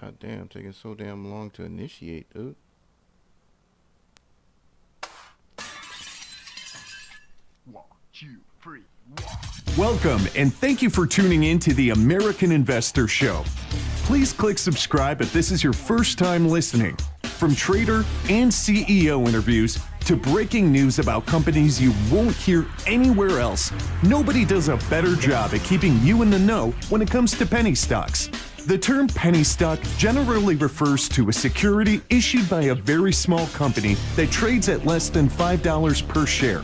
God damn, taking so damn long to initiate, dude. One, two, three, Welcome, and thank you for tuning in to the American Investor Show. Please click subscribe if this is your first time listening. From trader and CEO interviews to breaking news about companies you won't hear anywhere else, nobody does a better job at keeping you in the know when it comes to penny stocks. The term penny stock generally refers to a security issued by a very small company that trades at less than $5 per share.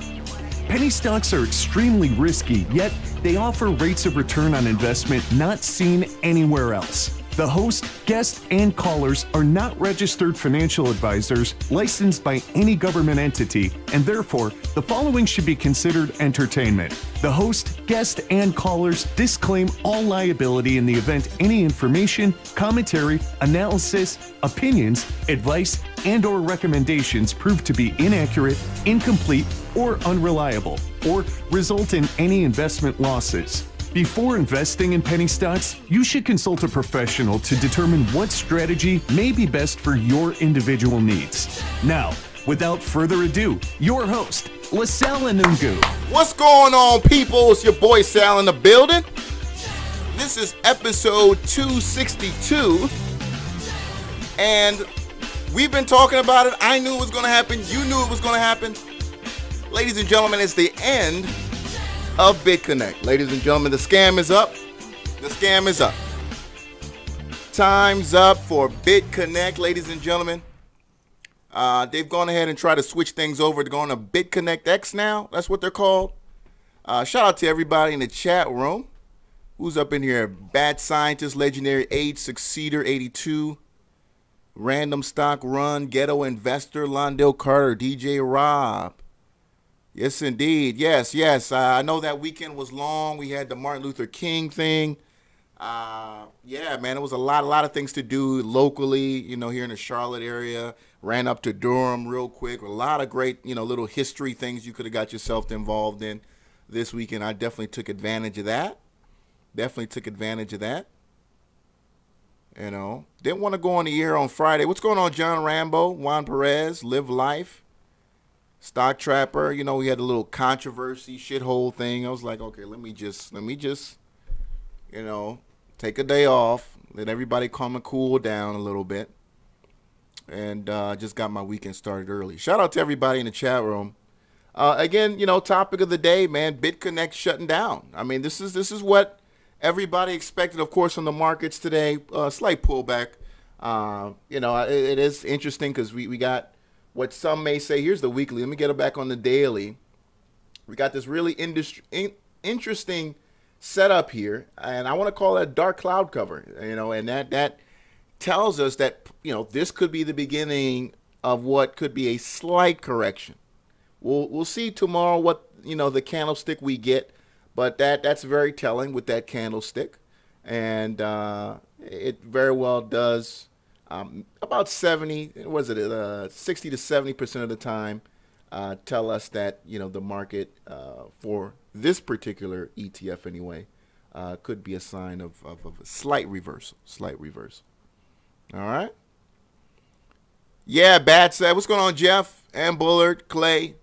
Penny stocks are extremely risky, yet they offer rates of return on investment not seen anywhere else. The host, guests, and callers are not registered financial advisors licensed by any government entity, and therefore, the following should be considered entertainment. The host, guest, and callers disclaim all liability in the event any information, commentary, analysis, opinions, advice, and/or recommendations prove to be inaccurate, incomplete, or unreliable, or result in any investment losses. Before investing in penny stocks, you should consult a professional to determine what strategy may be best for your individual needs. Now, without further ado, your host, LaSalle Anungu. What's going on, people? It's your boy Sal in the building. This is episode 262, and we've been talking about it. I knew it was going to happen. You knew it was going to happen. Ladies and gentlemen, it's the end of BitConnect. Ladies and gentlemen, the scam is up. The scam is up. Time's up for BitConnect, ladies and gentlemen. They've gone ahead and tried to switch things over to going to BitConnect X now. That's what they're called. Shout out to everybody in the chat room. Who's up in here? Bad Scientist, Legendary Age, Succeeder 82, Random Stock Run, Ghetto Investor, Londell Carter, DJ Rob. Yes, indeed. Yes. I know that weekend was long. We had the Martin Luther King thing. Yeah, man, it was a lot of things to do locally, here in the Charlotte area. Ran up to Durham real quick. A lot of great, little history things you could have got yourself involved in this weekend. I definitely took advantage of that. Didn't want to go on the air on Friday. What's going on, John Rambo, Juan Perez, Live Life? Stock Trapper, we had a little controversy shithole thing. I was like, okay, let me just, take a day off, let everybody calm and cool down a little bit, and just got my weekend started early. Shout out to everybody in the chat room. Again, topic of the day, man, BitConnect shutting down. I mean, this is what everybody expected, of course, on the markets today. Slight pullback. It is interesting because we got what some may say, here's the weekly. Let me get it back on the daily. We got this really interesting setup here, and I want to call that dark cloud cover, and that tells us that, this could be the beginning of what could be a slight correction. We'll see tomorrow what, the candlestick we get, but that's very telling with that candlestick, and it very well does. About 60 to 70% of the time tell us that, the market for this particular ETF anyway could be a sign of a slight reversal. All right. Yeah, Bad said, what's going on, Jeff? Ann Bullard, Clay,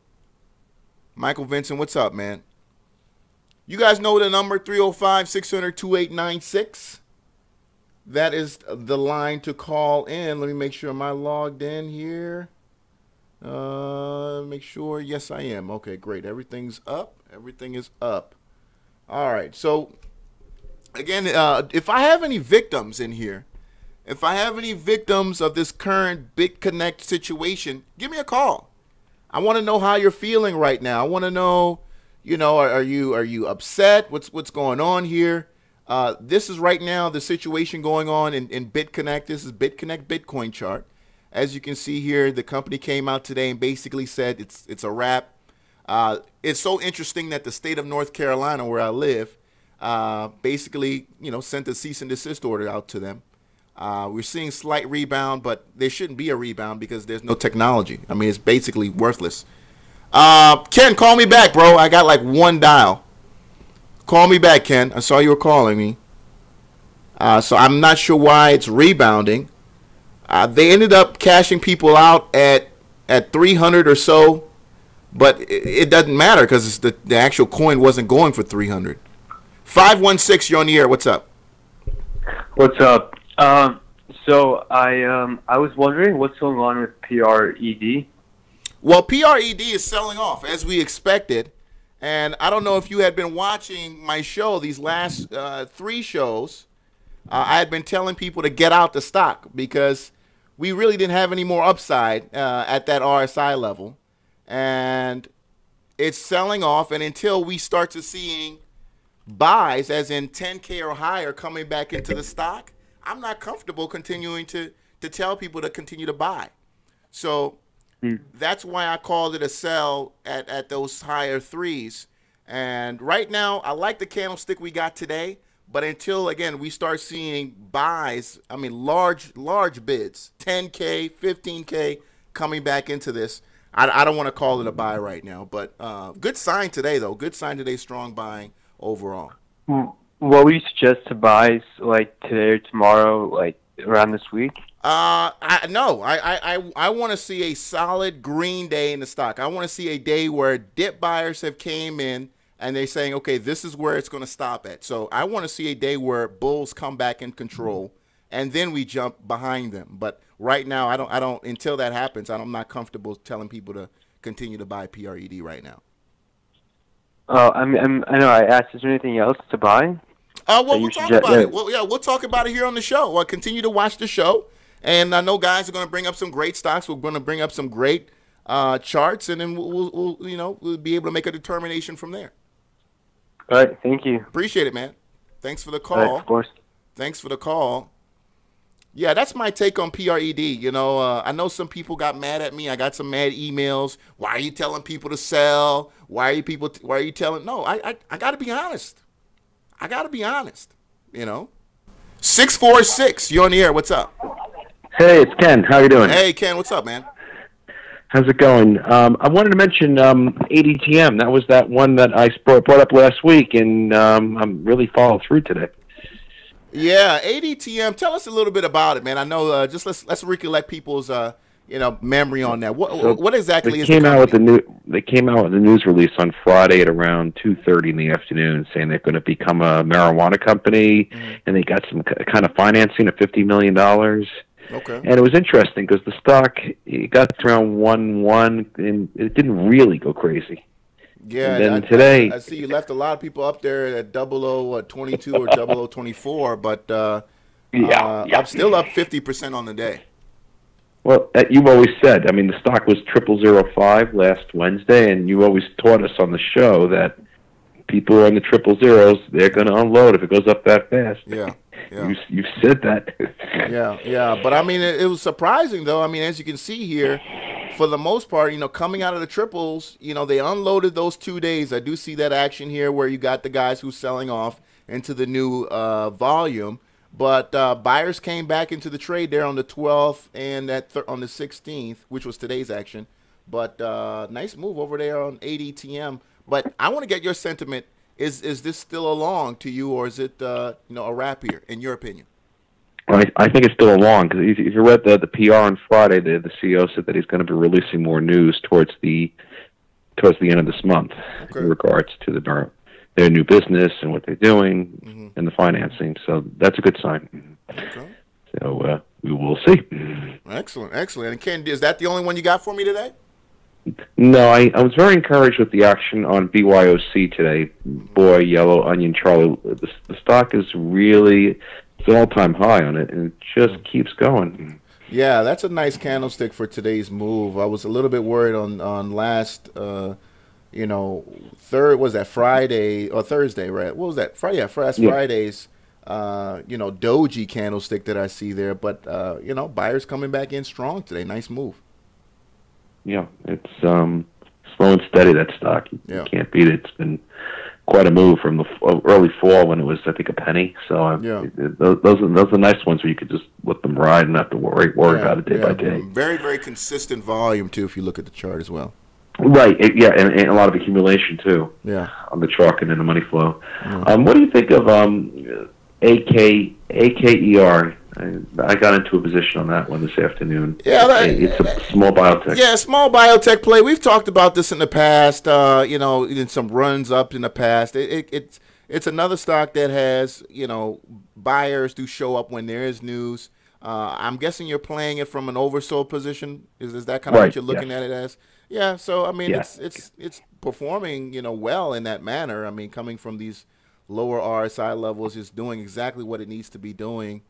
Michael Vincent, what's up, man? You guys know the number, 305-600-2896. That is the line to call in. Let me make sure am I logged in here. Make sure. Yes, I am. Okay, great. Everything's up. Everything is up. All right. So, again, if I have any victims in here, if I have any victims of this current BitConnect situation, give me a call. I want to know how you're feeling right now. I want to know, are you upset? What's going on here? This is right now the situation going on in BitConnect. This is BitConnect Bitcoin chart. As you can see here, the company came out today and basically said it's a wrap. It's so interesting that the state of North Carolina, where I live, basically sent a cease and desist order out to them. We're seeing slight rebound, but there shouldn't be a rebound because there's no technology. I mean, it's basically worthless. Ken, call me back, bro. I got like one dial. Call me back, Ken. I saw you were calling me. So I'm not sure why it's rebounding. They ended up cashing people out at 300 or so, but it doesn't matter because the actual coin wasn't going for 300. 516, you're on the air. What's up? What's up? So I was wondering what's going on with PRED. Well, PRED is selling off as we expected, and I don't know if you had been watching my show these last 3 shows. I had been telling people to get out the stock because we really didn't have any more upside at that RSI level, and it's selling off. And until we start to seeing buys, as in 10K or higher, coming back into the stock, I'm not comfortable continuing to tell people to continue to buy. So that's why I called it a sell at those higher 3s. And right now, I like the candlestick we got today. But until, again, we start seeing buys, I mean, large bids, 10K, 15K coming back into this, I don't want to call it a buy right now. But good sign today, though. Good sign today, strong buying overall. What would you suggest to buy, like today or tomorrow, like around this week? I want to see a solid green day in the stock. I want to see a day where dip buyers have came in and they're saying, okay, this is where it's going to stop at. So I want to see a day where bulls come back in control, and then we jump behind them. But right now, I don't. Until that happens, I'm not comfortable telling people to continue to buy PRED right now. Oh, I know. I asked, is there anything else to buy? Well, we'll talk about it. Well, yeah, we'll talk about it here on the show. Continue to watch the show, and I know guys are going to bring up some great stocks. We're going to bring up some great charts, and then we'll be able to make a determination from there. All right, thank you. Appreciate it, man. Thanks for the call. All right, of course. Thanks for the call. Yeah, that's my take on PRED. I know some people got mad at me. I got some mad emails. Why are you telling people to sell? Why are you telling? No, I got to be honest. I got to be honest. 646, you're on the air. What's up? Hey, it's Ken. How you doing? Hey, Ken. What's up, man? How's it going? I wanted to mention ADTM. That was that one that I brought up last week, and I'm really followed through today. Yeah, ADTM. Tell us a little bit about it, man. I know. Just let's recollect people's memory on that. What exactly is the company? They came out with a news release on Friday at around 2:30 in the afternoon, saying they're going to become a marijuana company, and they got some kind of financing of $50 million. Okay. And it was interesting because the stock, it got to around 1.1, and it didn't really go crazy. Yeah. And then today, I see you left a lot of people up there at 0022 or 0024, but I'm still up 50% on the day. Well, you've always said, I mean, the stock was 0005 last Wednesday, and you always taught us on the show that people on the 000s, they're going to unload if it goes up that fast. Yeah. You've said that. Yeah. But, I mean, it was surprising, though. I mean, as you can see here, for the most part, coming out of the triples, they unloaded those 2 days. I do see that action here where you got the guys who's selling off into the new volume. But buyers came back into the trade there on the 12th and on the 16th, which was today's action. But nice move over there on ADTM. But I want to get your sentiment. Is this still a long to you, or is it a wrap here, in your opinion? Well, I think it's still a long, because if you read the PR on Friday, the CEO said that he's going to be releasing more news towards the end of this month in regards to their new business and what they're doing and the financing. So that's a good sign. Okay. So we will see. Excellent. And Ken, is that the only one you got for me today? No, I was very encouraged with the action on BYOC today. Boy, Yellow Onion Charlie. The stock is really, it's an all-time high on it, and it just keeps going. Yeah, that's a nice candlestick for today's move. I was a little bit worried on last, Friday or Thursday, right? What was that? Friday, Friday's, doji candlestick that I see there. But, buyers coming back in strong today. Nice move. Yeah, it's slow and steady, that stock. You can't beat it. It's been quite a move from the early fall when it was, I think, a penny. So those are nice ones where you could just let them ride and not have to worry about it day by day. Very, very consistent volume, too, if you look at the chart as well. Right, and a lot of accumulation, too. Yeah. On the truck and in the money flow. Yeah. What do you think of AKER. I got into a position on that one this afternoon. Yeah, it's a small biotech. Yeah, small biotech play. We've talked about this in the past. In some runs up in the past. It's another stock that has buyers do show up when there is news. I'm guessing you're playing it from an oversold position. Is that kind of what you're looking at it as? Yeah. So I mean, it's performing well in that manner. I mean, coming from these lower RSI levels, is doing exactly what it needs to be doing.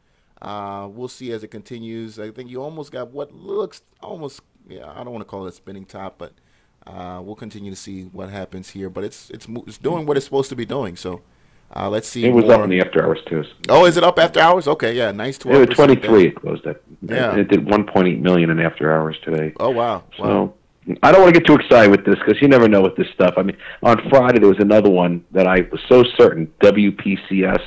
We'll see as it continues. I think you almost got what looks almost, I don't want to call it a spinning top, but we'll continue to see what happens here. But it's doing what it's supposed to be doing. So let's see. It was up in the after hours too. Oh, is it up after hours? Okay, yeah, nice 12%. It was 23. It closed at. Yeah. It did 1.8 million in after hours today. Oh wow. So I don't want to get too excited with this because you never know with this stuff. I mean, on Friday there was another one that I was so certain. WPCS.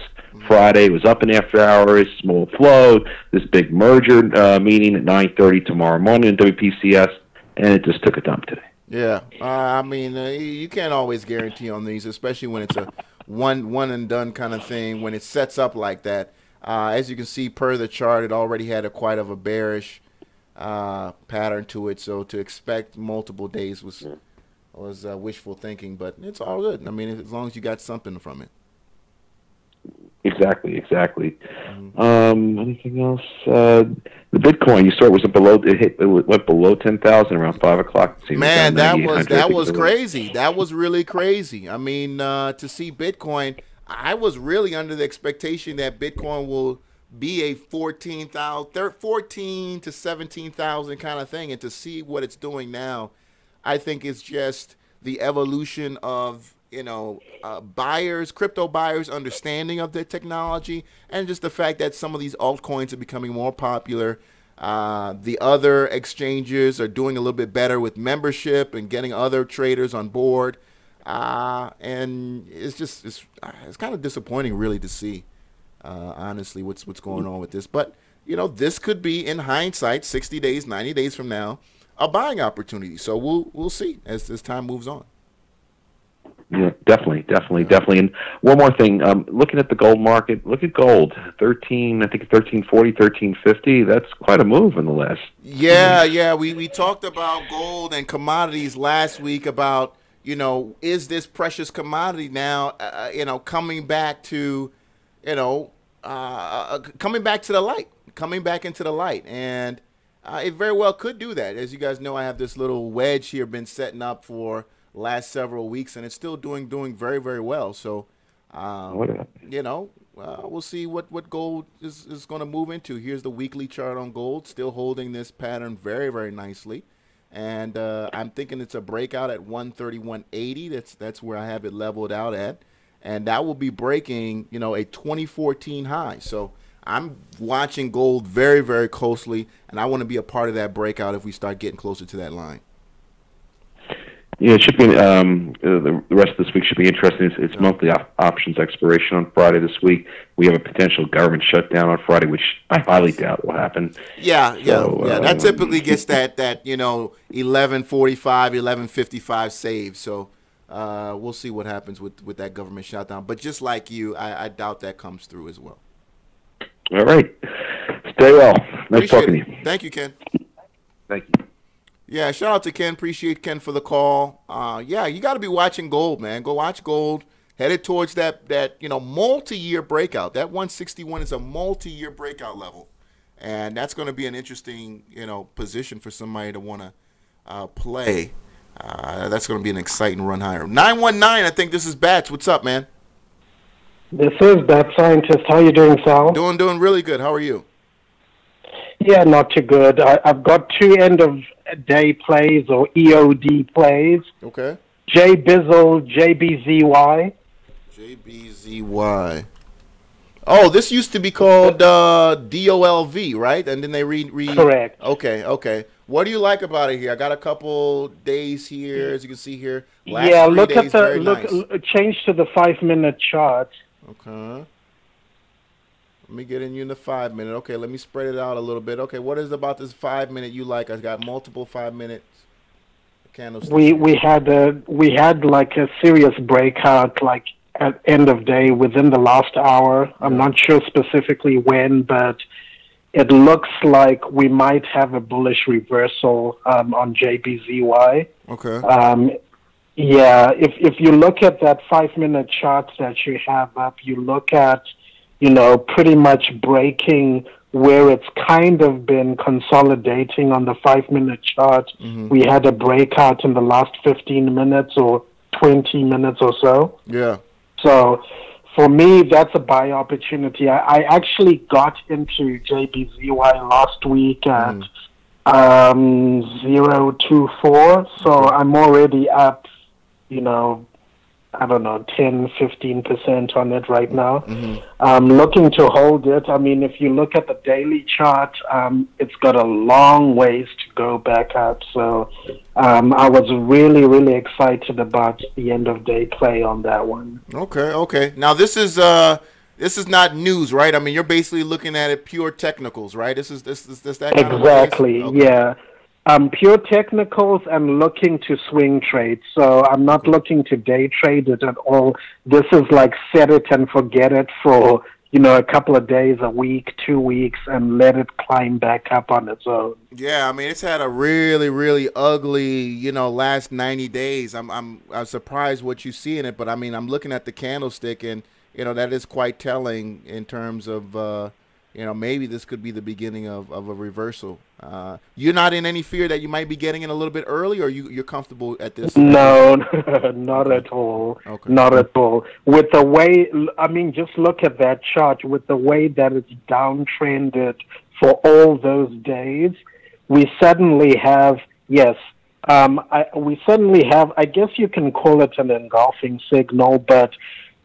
Friday it was up in after hours, small flow. This big merger meeting at 9:30 tomorrow morning in WPCS, and it just took a dump today. Yeah, I mean, you can't always guarantee on these, especially when it's a one and done kind of thing. When it sets up like that, as you can see per the chart, it already had quite of a bearish pattern to it. So to expect multiple days was wishful thinking, but it's all good. I mean, as long as you got something from it. Exactly. Anything else? The Bitcoin you saw it was below. It went below 10,000 around 5 o'clock. Man, that was crazy. That was really crazy. I mean, to see Bitcoin, I was really under the expectation that Bitcoin will be a 14 to 17,000 kind of thing, and to see what it's doing now, I think it's just the evolution of crypto buyers' understanding of the technology, and just the fact that some of these altcoins are becoming more popular. The other exchanges are doing a little bit better with membership and getting other traders on board. And it's kind of disappointing really to see, honestly, what's going on with this. But, this could be, in hindsight, 60 days, 90 days from now, a buying opportunity. So we'll see as time moves on. Yeah, definitely. And one more thing, looking at the gold market, look at gold, 1340, 1350. That's quite a move in the last. Yeah. We talked about gold and commodities last week about, is this precious commodity now, coming back to, coming back into the light. And it very well could do that. As you guys know, I have this little wedge here been setting up for last several weeks, and it's still doing very, very well. So, we'll see what gold is going to move into. Here's the weekly chart on gold, still holding this pattern very, very nicely. And I'm thinking it's a breakout at 131.80. That's where I have it leveled out at. And that will be breaking, a 2014 high. So I'm watching gold very, very closely, and I want to be a part of that breakout if we start getting closer to that line. Yeah, it should be. The rest of this week should be interesting. It's monthly options expiration on Friday this week. We have a potential government shutdown on Friday, which I highly doubt will happen. Yeah. That typically gets that 11:45, 11:55 save. So we'll see what happens with that government shutdown. But just like you, I doubt that comes through as well. All right. Stay well. Nice talking to you. Thank you, Ken. Thank you. Yeah, shout out to Ken. Appreciate Ken for the call. You got to be watching gold, man. Go watch gold. Headed towards that multi-year breakout. That 161 is a multi-year breakout level, and that's going to be an interesting position for somebody to want to play. That's going to be an exciting run higher. 919. I think this is Bats. What's up, man? This is Bat Scientist. How you doing, Sal? Doing really good. How are you? Yeah, not too good. I've got two end-of-day plays or EOD plays. Okay. JBizzle, JBZY. JBZY. Oh, this used to be called DOLV, right? And then they Correct. Okay. What do you like about it here? I got a couple days here, as you can see here. Last look 3 days, at the change to the 5-minute chart. Okay. Let me get in you in the 5-minute. Okay, let me spread it out a little bit. Okay, what is about this 5-minute you like? I've got multiple 5 minutes candlesticks. We had like a serious breakout like at end of day within the last hour. I'm not sure specifically when, but it looks like we might have a bullish reversal on JBZY. Okay. Yeah, if you look at that 5-minute chart that you have up, you look at, pretty much breaking where it's kind of been consolidating on the 5-minute chart. We had a breakout in the last 15 minutes or 20 minutes or so. Yeah. So for me, that's a buy opportunity. I actually got into JBZY last week at 0.24, so I'm already up, I don't know, 10, 15% on it right now. I'm looking to hold it. I mean, if you look at the daily chart, it's got a long ways to go back up. So I was really, really excited about the end of day play on that one. Okay. Now this is not news, right? I mean, you're basically looking at it pure technicals, right? This is that kind exactly, of case? Okay. Yeah. Pure technicals and looking to swing trade. So I'm not looking to day trade it at all. This is like set it and forget it for, a couple of days, a week, 2 weeks, and let it climb back up on its own. Yeah, I mean, it's had a really, really ugly, last 90 days. I'm surprised what you see in it, but I mean, I'm looking at the candlestick, and that is quite telling in terms of maybe this could be the beginning of a reversal. You're not in any fear that you might be getting in a little bit early, or you're comfortable at this? No, not at all. Okay. Not at all. With the way, just look at that chart. With the way that it's downtrended for all those days, we suddenly have, I guess you can call it an engulfing signal, but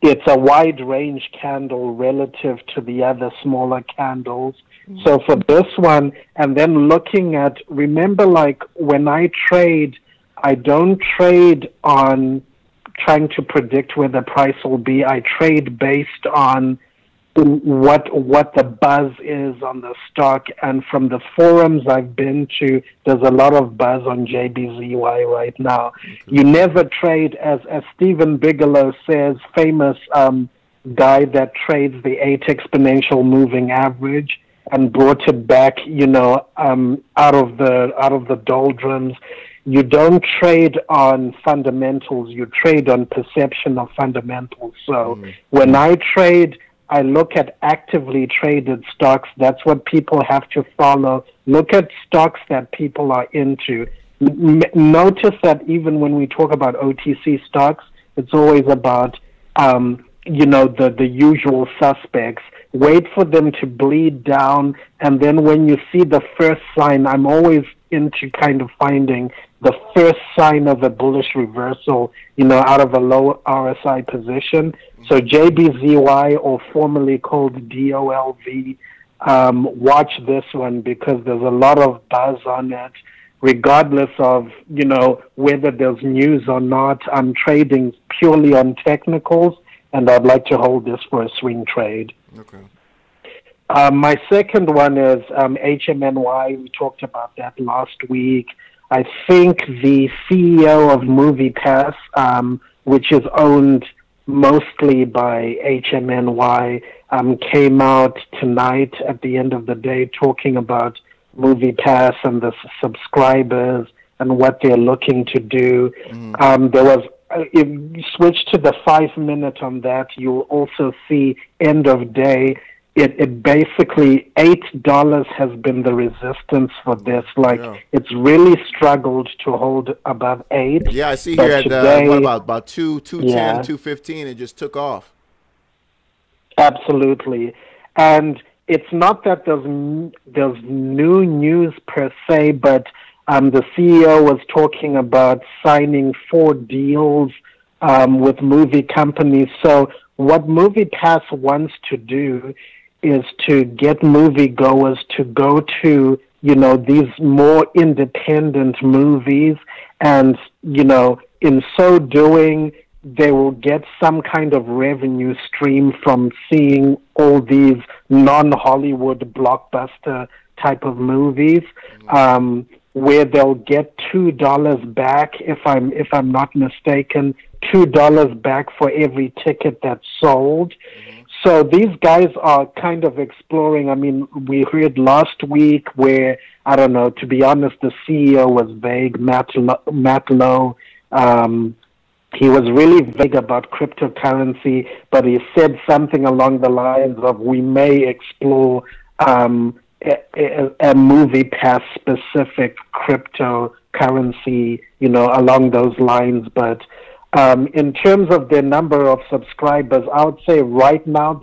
it's a wide range candle relative to the other smaller candles. So for this one, and then looking at, remember, like when I trade, I don't trade on trying to predict where the price will be. I trade based on what the buzz is on the stock. And from the forums I've been to, there's a lot of buzz on JBZY right now. Okay. You never trade, as Stephen Bigelow says, famous guy that trades the 8 exponential moving average and brought it back, out of the doldrums. You don't trade on fundamentals. You trade on perception of fundamentals. So when I trade, I look at actively traded stocks. That's what people have to follow. Look at stocks that people are into. Notice that even when we talk about OTC stocks, it's always about, the usual suspects. Wait for them to bleed down, and then when you see the first sign, I'm always into kind of finding the first sign of a bullish reversal, out of a low RSI position. So JBZY, or formerly called DOLV, watch this one because there's a lot of buzz on it. Regardless of, whether there's news or not, I'm trading purely on technicals, and I'd like to hold this for a swing trade. Okay. My second one is HMNY. We talked about that last week. I think the CEO of MoviePass, which is owned mostly by HMNY, came out tonight at the end of the day talking about MoviePass and the subscribers and what they're looking to do. There was, if you switch to the 5-minute on that, you'll also see end of day. It basically $8 has been the resistance for this. It's really struggled to hold above 8. Yeah, I see here today, at about 210, 215, it just took off. Absolutely. And it's not that there's new news per se, but the CEO was talking about signing 4 deals with movie companies. So what MoviePass wants to do is to get moviegoers to go to, these more independent movies, and, in so doing, they will get some kind of revenue stream from seeing all these non-Hollywood blockbuster type of movies, where they'll get $2 back, if I'm not mistaken, $2 back for every ticket that's sold. So these guys are kind of exploring. I mean, we heard last week where, I don't know, to be honest, the CEO was vague, Matt Lowe. He was really vague about cryptocurrency, but he said something along the lines of, we may explore a movie pass specific cryptocurrency, along those lines. But in terms of the number of subscribers, I would say right now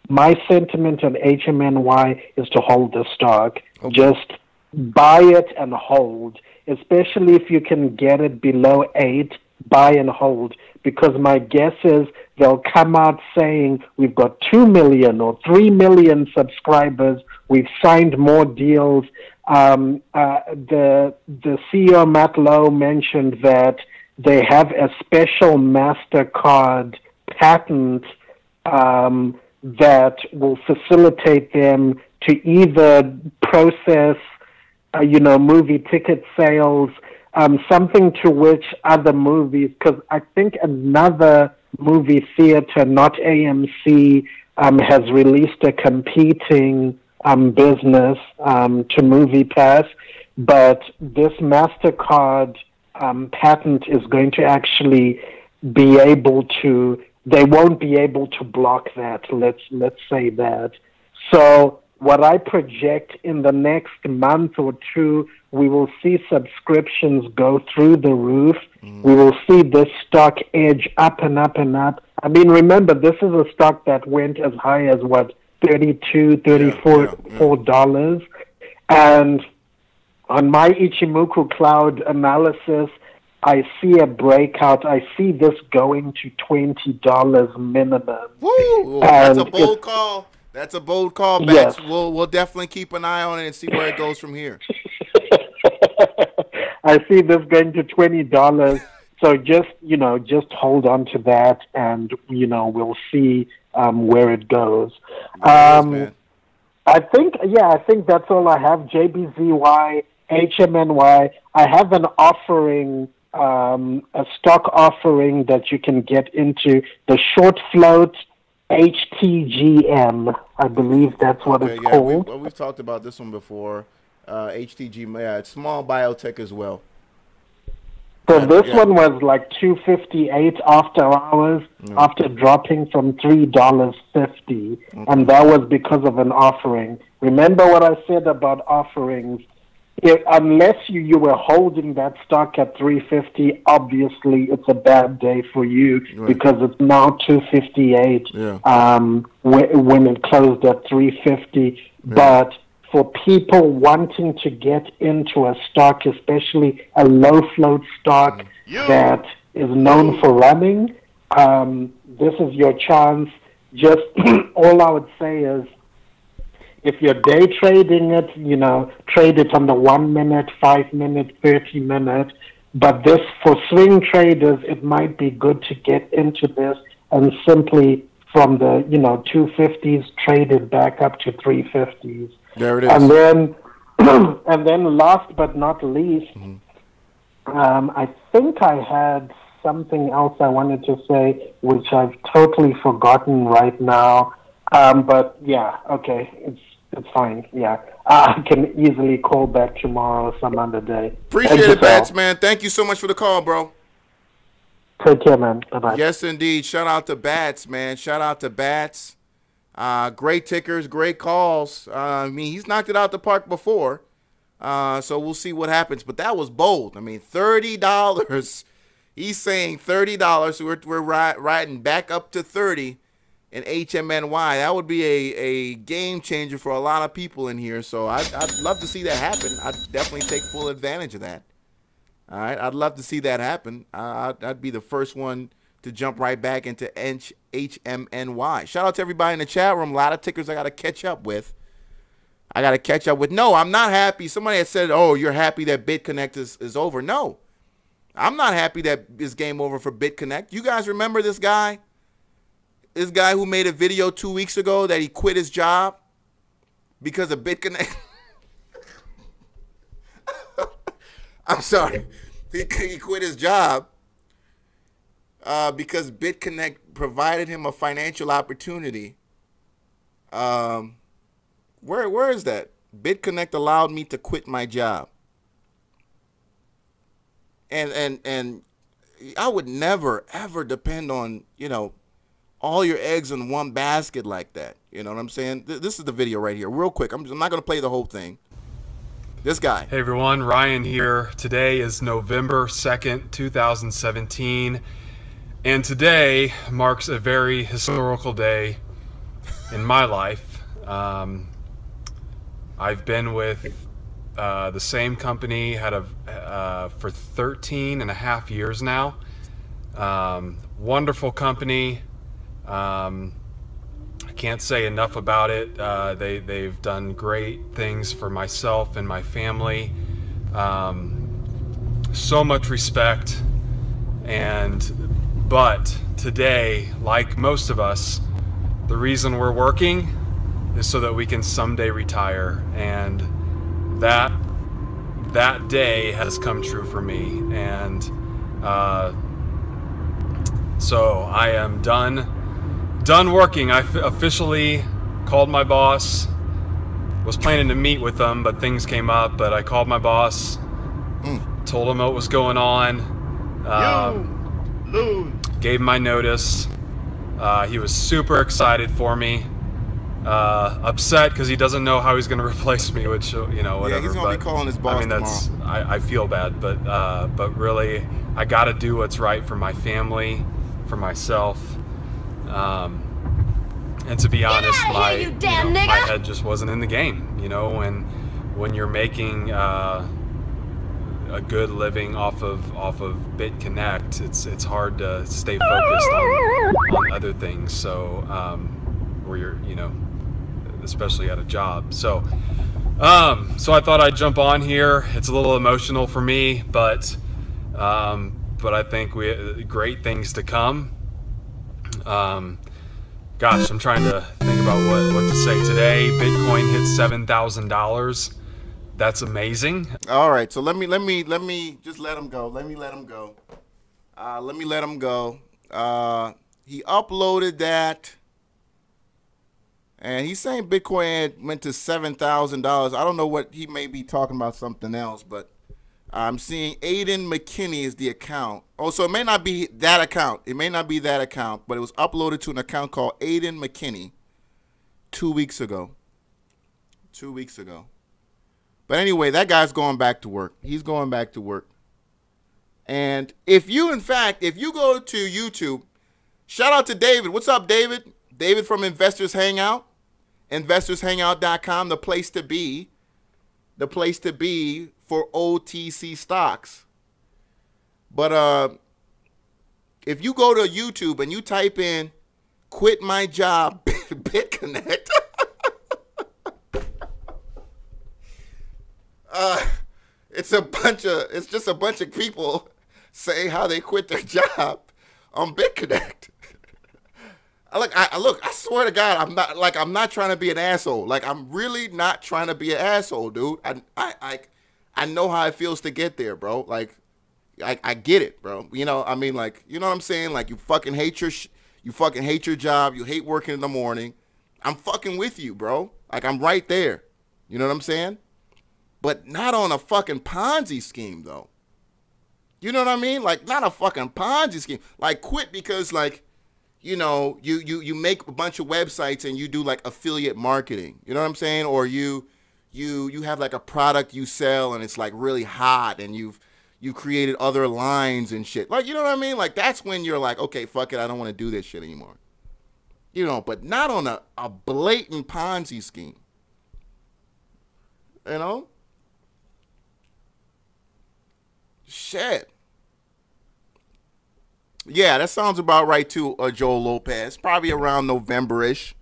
my sentiment on HMNY is to hold the stock. Okay. Just buy it and hold, especially if you can get it below 8, buy and hold, because my guess is they'll come out saying we've got 2 million or 3 million subscribers, we've signed more deals. The CEO, Matt Lowe, mentioned that they have a special MasterCard patent that will facilitate them to either process, movie ticket sales, something to which other movies, because I think another movie theater, not AMC, has released a competing business to MoviePass, but this MasterCard patent is going to actually be able to, they won't be able to block that, let's say that. So what I project in the next month or two, we will see subscriptions go through the roof. We will see this stock edge up and up and up. I mean, remember, this is a stock that went as high as, $32, $34. And on my Ichimoku Cloud analysis, I see a breakout. I see this going to $20 minimum. Woo! That's a bold call. That's a bold call, Bats. Yes. We'll definitely keep an eye on it and see where it goes from here. I see this going to $20. So just hold on to that, and we'll see where it goes. Man. I think that's all I have. JBZY, HMNY. I have an offering, a stock offering that you can get into, the short float HTGM. I believe that's what it's called. We've talked about this one before. HTG, it's small biotech as well. So this one was like $2.58 after hours, after dropping from $3.50, and that was because of an offering. Remember what I said about offerings? Unless you were holding that stock at $3.50, obviously it's a bad day for you, because it's now $2.58 when it closed at $3.50. But for people wanting to get into a stock, especially a low float stock that is known for running, this is your chance. Just all I would say is, if you're day trading it, trade it on the 1 minute, 5 minute, 30 minute. But this, for swing traders, it might be good to get into this and simply from the 250s trade it back up to 350s. There it is. And then last but not least, I think I had something else I wanted to say, which I've totally forgotten right now. But yeah, okay, it's fine. Yeah, I can easily call back tomorrow or some other day. Appreciate it, Bats, man. Thank you so much for the call, bro. Take care, man. Bye-bye. Yes, indeed. Shout out to Bats, man. Shout out to Bats. Great tickers, great calls. I mean, he's knocked it out the park before. So we'll see what happens. But that was bold. I mean, $30. He's saying $30. So we're riding back up to 30 in HMNY. That would be a game changer for a lot of people in here. So I'd love to see that happen. I'd definitely take full advantage of that. All right, I'd love to see that happen. I'd be the first one to jump right back into HMNY. Shout out to everybody in the chat room. A lot of tickers I got to catch up with. No, I'm not happy. Somebody had said, oh, you're happy that BitConnect is over. No, I'm not happy that it's game over for BitConnect. You guys remember this guy? This guy who made a video 2 weeks ago that he quit his job because of BitConnect? I'm sorry. He quit his job because BitConnect provided him a financial opportunity. Where is that? BitConnect allowed me to quit my job. And I would never ever depend on, all your eggs in one basket like that. You know what I'm saying? This is the video right here, real quick. I'm not going to play the whole thing. This guy. Hey everyone, Ryan here. Today is November 2nd, 2017, and today marks a very historical day in my life. I've been with the same company for 13 and a half years now. Wonderful company. I can't say enough about it. They've done great things for myself and my family. So much respect. But today, like most of us, the reason we're working is so that we can someday retire, and that day has come true for me. And so I am done working. I officially called my boss. Was planning to meet with them, but things came up. But I called my boss, told him what was going on, gave him my notice. He was super excited for me. Upset because he doesn't know how he's going to replace me, which, whatever. Yeah, he's going to be calling his boss tomorrow. I feel bad, but really, I got to do what's right for my family, for myself. And to be honest, my head just wasn't in the game. When you're making a good living off of BitConnect, it's hard to stay focused on other things. So where you're, especially at a job. So I thought I'd jump on here. It's a little emotional for me, but I think great things to come. Gosh, I'm trying to think about what to say today. Bitcoin hit $7,000. That's amazing. All right, so let me just let him go. Let me let him go. He uploaded that, and he's saying Bitcoin went to $7,000. I don't know what he may be talking about, something else, but I'm seeing Aiden McKinney is the account. Oh, so it may not be that account. It may not be that account, but it was uploaded to an account called Aiden McKinney 2 weeks ago. 2 weeks ago. But anyway, that guy's going back to work. He's going back to work. And if you go to YouTube, shout out to David. What's up, David? David from Investors Hangout. InvestorsHangout.com, the place to be. The place to be for OTC stocks. But if you go to YouTube and you type in "quit my job BitConnect," it's just a bunch of people saying how they quit their job on BitConnect. I swear to God, I'm not trying to be an asshole. Like, I'm really not trying to be an asshole, dude. I know how it feels to get there, bro. Like, I get it, bro. You know what I'm saying? Like, you fucking hate your job. You hate working in the morning. I'm fucking with you, bro. Like, I'm right there. You know what I'm saying? But not on a fucking Ponzi scheme, though. You know what I mean? Like, not a fucking Ponzi scheme. Like, quit because, like, you make a bunch of websites and you do, like, affiliate marketing. You know what I'm saying? Or you have, like, a product you sell and it's, like, really hot and you've created other lines and shit. Like, you know what I mean? Like, that's when you're like, okay, fuck it, I don't want to do this shit anymore. But not on a blatant Ponzi scheme. You know? Shit. Yeah, that sounds about right too, Joel Lopez. Probably around November-ish.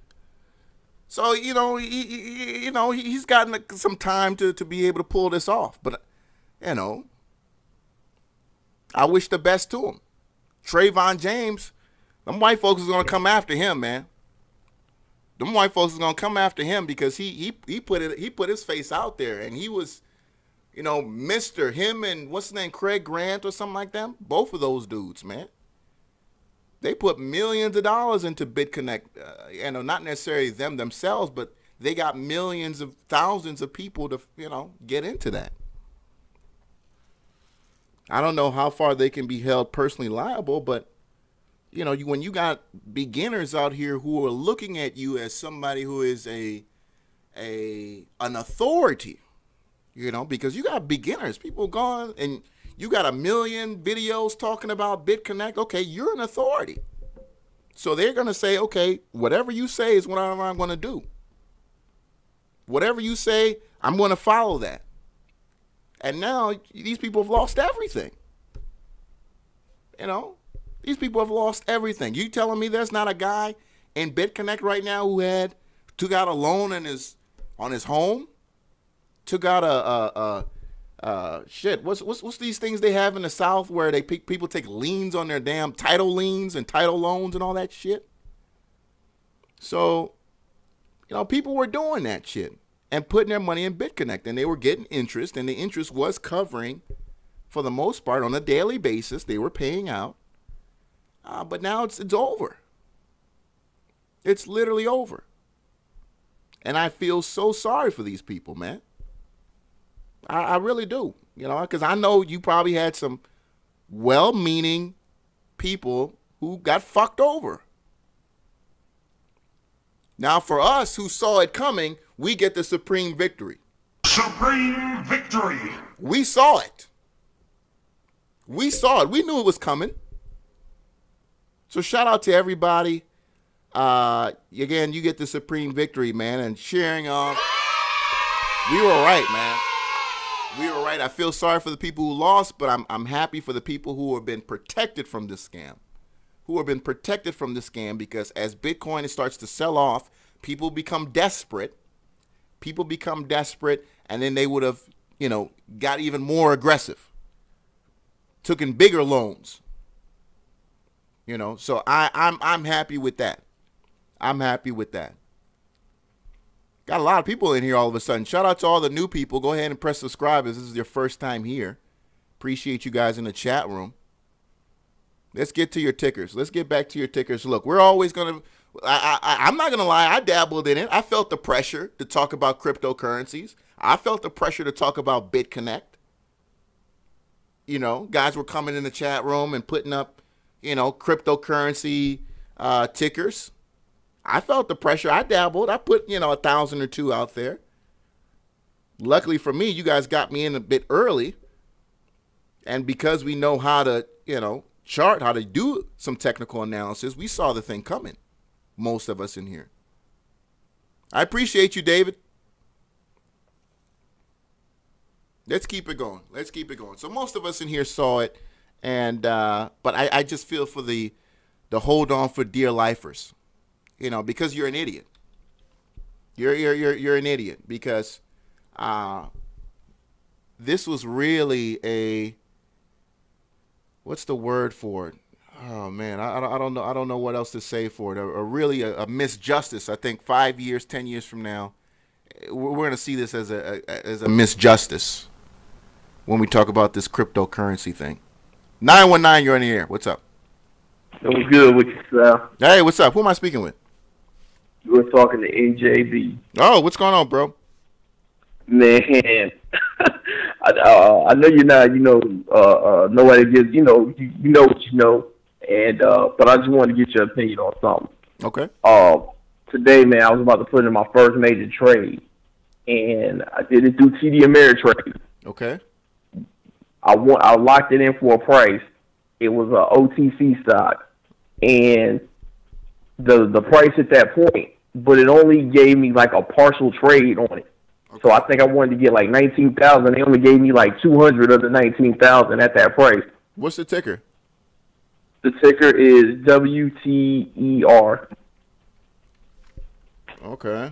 So, he's gotten some time to be able to pull this off. But, I wish the best to him. TREVON James, them white folks is going to come after him, man. Them white folks is going to come after him because he put his face out there, and he was, him and what's his name, Craig Grant or something like that. Both of those dudes, man. They put millions of dollars into BitConnect. Not necessarily them themselves, but they got millions of thousands of people to, get into that. I don't know how far they can be held personally liable, but when you got beginners out here who are looking at you as somebody who is an authority, because you got beginners, people going, and you got 1 million videos talking about BitConnect. Okay, you're an authority. So they're going to say, okay, whatever you say is what I'm going to do. Whatever you say, I'm going to follow that. And now these people have lost everything. These people have lost everything. You telling me there's not a guy in BitConnect right now who took out a loan on his home, took out what's these things they have in the South where people take liens on their damn title liens and title loans and all that shit? So, people were doing that shit and putting their money in BitConnect, and they were getting interest, and the interest was covering, for the most part, on a daily basis. They were paying out, but now it's over. It's literally over, and I feel so sorry for these people, man. I really do, because I know you probably had some well-meaning people who got fucked over. Now, for us who saw it coming, we get the supreme victory. Supreme victory. We saw it. We saw it. We knew it was coming. So shout out to everybody. Again, you get the supreme victory, man, and sharing off. We were right, man. We were right. I feel sorry for the people who lost, but I'm happy for the people who have been protected from this scam. Because as Bitcoin starts to sell off, people become desperate. And then they would have, got even more aggressive. Took in bigger loans. So I'm happy with that. Got a lot of people in here all of a sudden. Shout out to all the new people. Go ahead and press subscribe if this is your first time here. Appreciate you guys in the chat room. Let's get to your tickers. Let's get back to your tickers. Look, we're always going to, I'm not going to lie, I dabbled in it. I felt the pressure to talk about cryptocurrencies. I felt the pressure to talk about BitConnect. Guys were coming in the chat room and putting up, cryptocurrency tickers. I felt the pressure. I dabbled. I put, 1,000 or 2 out there. Luckily for me, you guys got me in a bit early. And because we know how to, chart, how to do some technical analysis, we saw the thing coming. Most of us in here. I appreciate you, David. Let's keep it going. So most of us in here saw it. And, but I just feel for the hold on for dear lifers. Because you're an idiot. You're an idiot because this was really what's the word for it? Oh man, I don't know what else to say for it. Really a misjustice. I think 5 years, 10 years from now, we're going to see this as a misjustice when we talk about this cryptocurrency thing. 919, you're on the air. What's up? I'm good with yourself. Hey, what's up? Who am I speaking with? You were talking to NJB. Oh, what's going on, bro? Man, I know you're not, nobody gives, you know what you know, and but I just wanted to get your opinion on something. Okay. Today, man, I was about to put in my first major trade, and I did it through TD Ameritrade. Okay. I locked it in for a price. It was a OTC stock, and the price at that point, but it only gave me like a partial trade on it. Okay. So I think I wanted to get like 19,000. They only gave me like 200 of the 19,000 at that price. What's the ticker? The ticker is WTER. Okay.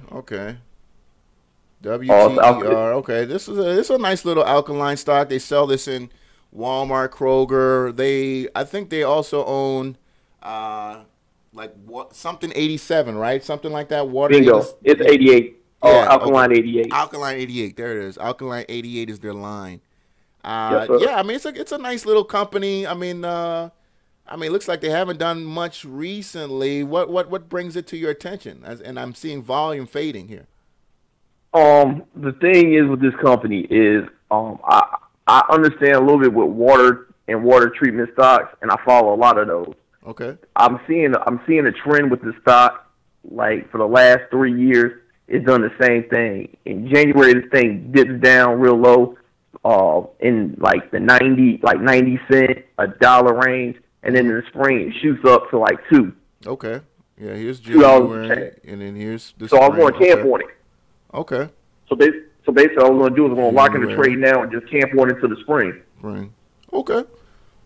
WTER. Okay, this is a nice little alkaline stock. They sell this in Walmart, Kroger. I think they also own something 87, right? Something like that. Water. Bingo. It's 88. Yeah, Alkaline okay. 88. Alkaline 88. There it is. Alkaline 88 is their line. Yes, yeah, I mean it's a nice little company. I mean I mean, it looks like they haven't done much recently. What brings it to your attention? And I'm seeing volume fading here. The thing is with this company is I understand a little bit with water and water treatment stocks, and I follow a lot of those. Okay. I'm seeing a trend with the stock, like for the last 3 years, it's done the same thing. In January, this thing dips down real low, in like the 90-cent, $1 range, and then in the spring it shoots up to like $2. Okay. Yeah, here's January, and then here's the So spring. I'm going to camp on it. Okay. So basically, all I'm going to do is I'm going to lock in the trade now and just camp on into the spring. Spring. Okay.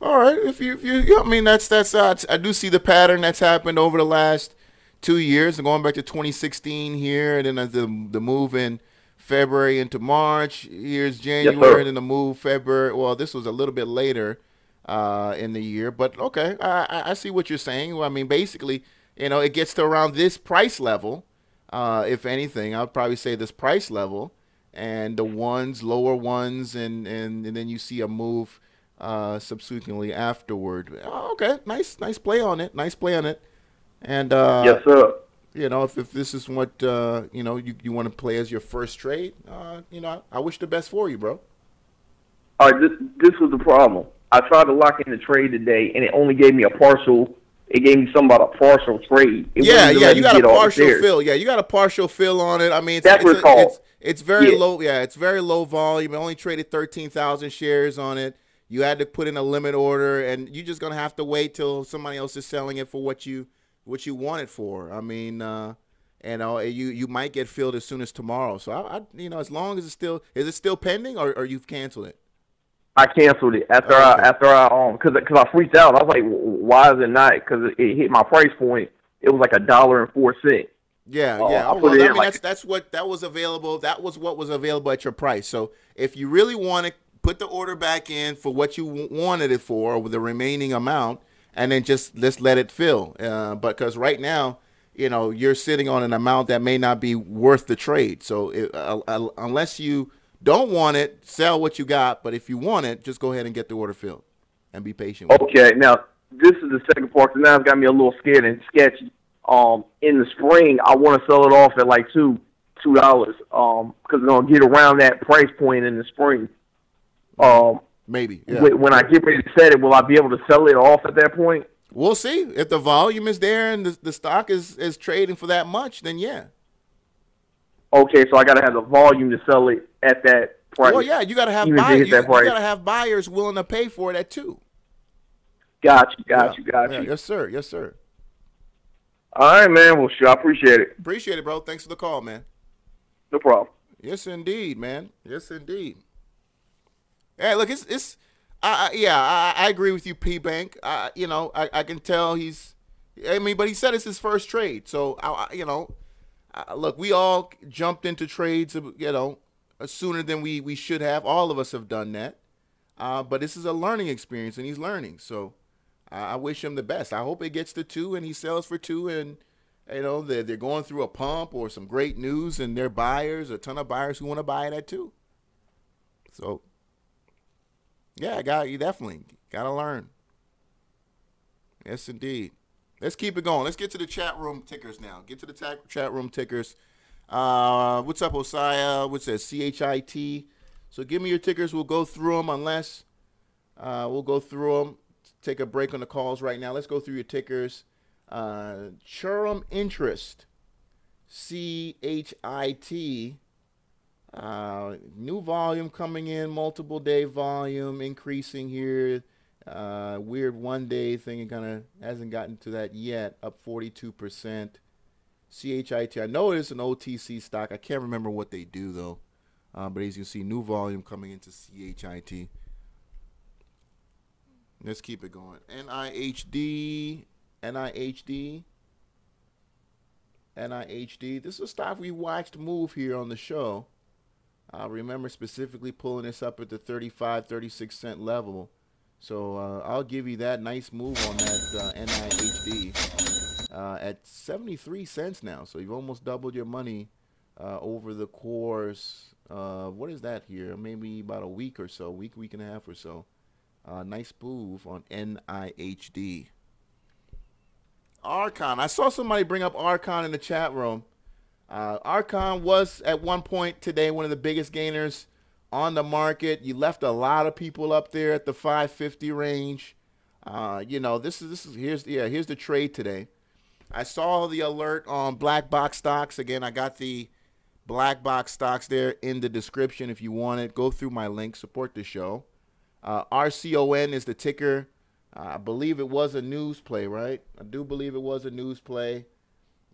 All right. If you yeah, I mean that's I do see the pattern that's happened over the last 2 years, and going back to 2016 here, and then the move in February into March. Here's January, and then the move February. Well, this was a little bit later in the year, but okay, I see what you're saying. Well, I mean, basically, it gets to around this price level. If anything, I'd probably say this price level, and the lower ones, and then you see a move subsequently afterward. Oh, okay, nice play on it. Nice play on it. And yes, sir. If this is what you want to play as your first trade, I wish the best for you, bro. All right, this was the problem. I tried to lock in the trade today, and it only gave me a partial. It gave me something about a partial trade. You got a partial fill. Yeah, you got a partial fill on it. I mean, it's very low. Yeah, it's very low volume. It only traded 13,000 shares on it. You had to put in a limit order, and you're just gonna have to wait till somebody else is selling it for what you want it for. I mean, you might get filled as soon as tomorrow. So as long as is it still pending, or you've canceled it? I canceled it after I because I freaked out. I was like, why is it not? Because it hit my price point. It was like $1.04. Yeah. That's what was available. That was what was available at your price. So if you really want to put the order back in for what you wanted it for, with the remaining amount, and then just let it fill. But because right now, you're sitting on an amount that may not be worth the trade. So unless you don't want it, sell what you got. But if you want it, just go ahead and get the order filled and be patient with it. Okay, now this is the second part. So now it's got me a little scared and sketchy. In the spring, I want to sell it off at like $2 because it's gonna get around that price point in the spring. Maybe. Yeah. When I get ready to set it, will I be able to sell it off at that point? We'll see. If the volume is there and the stock is trading for that much, then yeah. Okay, so I got to have the volume to sell it at that price. Well, yeah, you got to have buyers. You got to have buyers willing to pay for it at $2. Got you. Yes, sir. All right, man. Well, sure, I appreciate it. Appreciate it, bro. Thanks for the call, man. No problem. Yes, indeed, man. Yes, indeed. Hey, look, I agree with you, P Bank. I can tell but he said it's his first trade. So, look, we all jumped into trades, sooner than we should have. All of us have done that. But this is a learning experience, and he's learning. So, I wish him the best. I hope it gets to $2 and he sells for $2, and they're going through a pump or some great news, and they're buyers, a ton of buyers who want to buy it at $2. So, yeah, you definitely got to learn. Yes, indeed. Let's keep it going. Let's get to the chat room tickers now. Get to the chat room tickers. What's up, Osiah? What's that? CHIT. So give me your tickers. We'll go through them unless we'll go through them. Take a break on the calls right now. Let's go through your tickers. Churum Interest. CHIT. New volume coming in, multiple day volume increasing here. Weird 1 day thing, it kind of hasn't gotten to that yet, up 42%. CHIT, I know it is an OTC stock. I can't remember what they do though. But as you see, new volume coming into CHIT. Let's keep it going. NIHD. This is a stock we watched move here on the show. I remember specifically pulling this up at the 35-36 cent level. So I'll give you that nice move on that NIHD at 73 cents now. So you've almost doubled your money over the course of, what is that here? Maybe about a week or so, week and a half or so. Nice move on NIHD. Archon. I saw somebody bring up Archon in the chat room. Archon was at one point today one of the biggest gainers on the market. You left a lot of people up there at the 550 range. Here's the trade today. I saw the alert on black box stocks. Again, I got the black box stocks there in the description if you want it. Go through my link, support the show. RCON is the ticker. I believe it was a news play, right? I do believe it was a news play.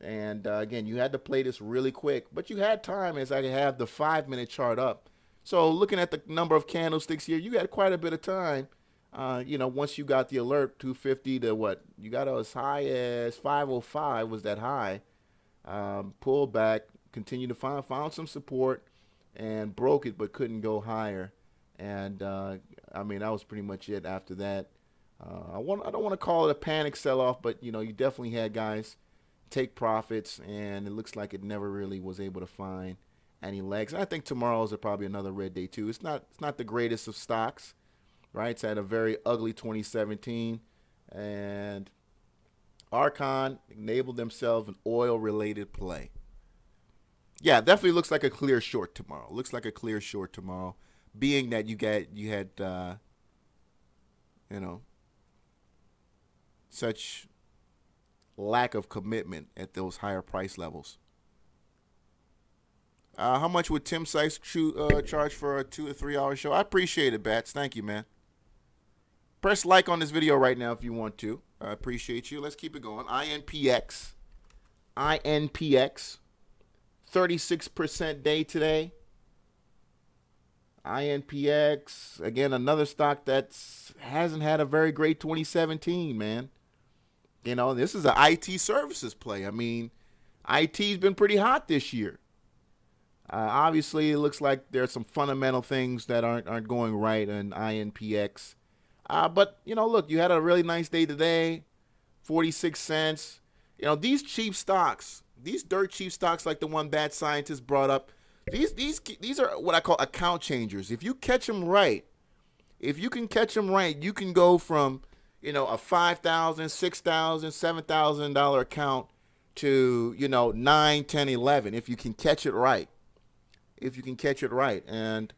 And again, you had to play this really quick, but you had time as I have the 5-minute chart up. So looking at the number of candlesticks here, you had quite a bit of time. Once you got the alert, 250 to what? You got as high as 505 was that high. Pulled back, continued to found some support, and broke it, but couldn't go higher. And that was pretty much it after that. I don't want to call it a panic sell-off, but you definitely had guys take profits, and it looks like it never really was able to find any legs. And I think tomorrow's probably another red day too. It's not the greatest of stocks, right? It's had a very ugly 2017, and Archon enabled themselves an oil-related play. Yeah, definitely looks like a clear short tomorrow. Looks like a clear short tomorrow, being that you had such lack of commitment at those higher price levels. How much would Tim Sykes charge for a 2 or 3 hour show? I appreciate it, Bats. Thank you, man. Press like on this video right now if you want to. I appreciate you. Let's keep it going. INPX, 36% day today. INPX, again, another stock that hasn't had a very great 2017, man. This is an IT services play. I mean, IT's been pretty hot this year. Obviously, it looks like there's some fundamental things that aren't going right in INPX. But, look, you had a really nice day today, 46 cents. These cheap stocks, these dirt cheap stocks like the one Bad Scientist brought up, these are what I call account changers. If you catch them right, you can go from a $5,000, $6,000, $7,000 account to, 9, 10, 11, if you can catch it right. And,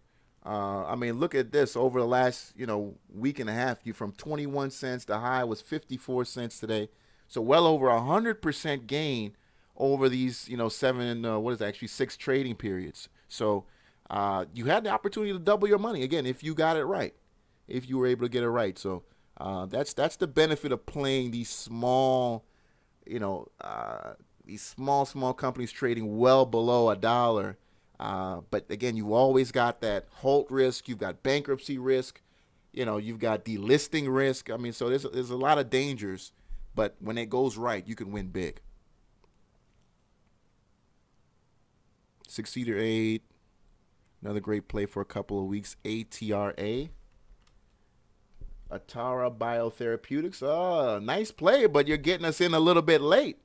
look at this over the last, week and a half, you from 21 cents, the high was 54 cents today. So well over 100% gain over these, 6 trading periods. So you had the opportunity to double your money, again, if you got it right, if you were able to get it right. So that's the benefit of playing these small, these small companies trading well below $1. But again, you always got that halt risk. You've got bankruptcy risk. You've got delisting risk. So there's a lot of dangers. But when it goes right, you can win big. Succeeder 8, another great play for a couple of weeks. ATRA. Atara Biotherapeutics. Oh, nice play, but you're getting us in a little bit late.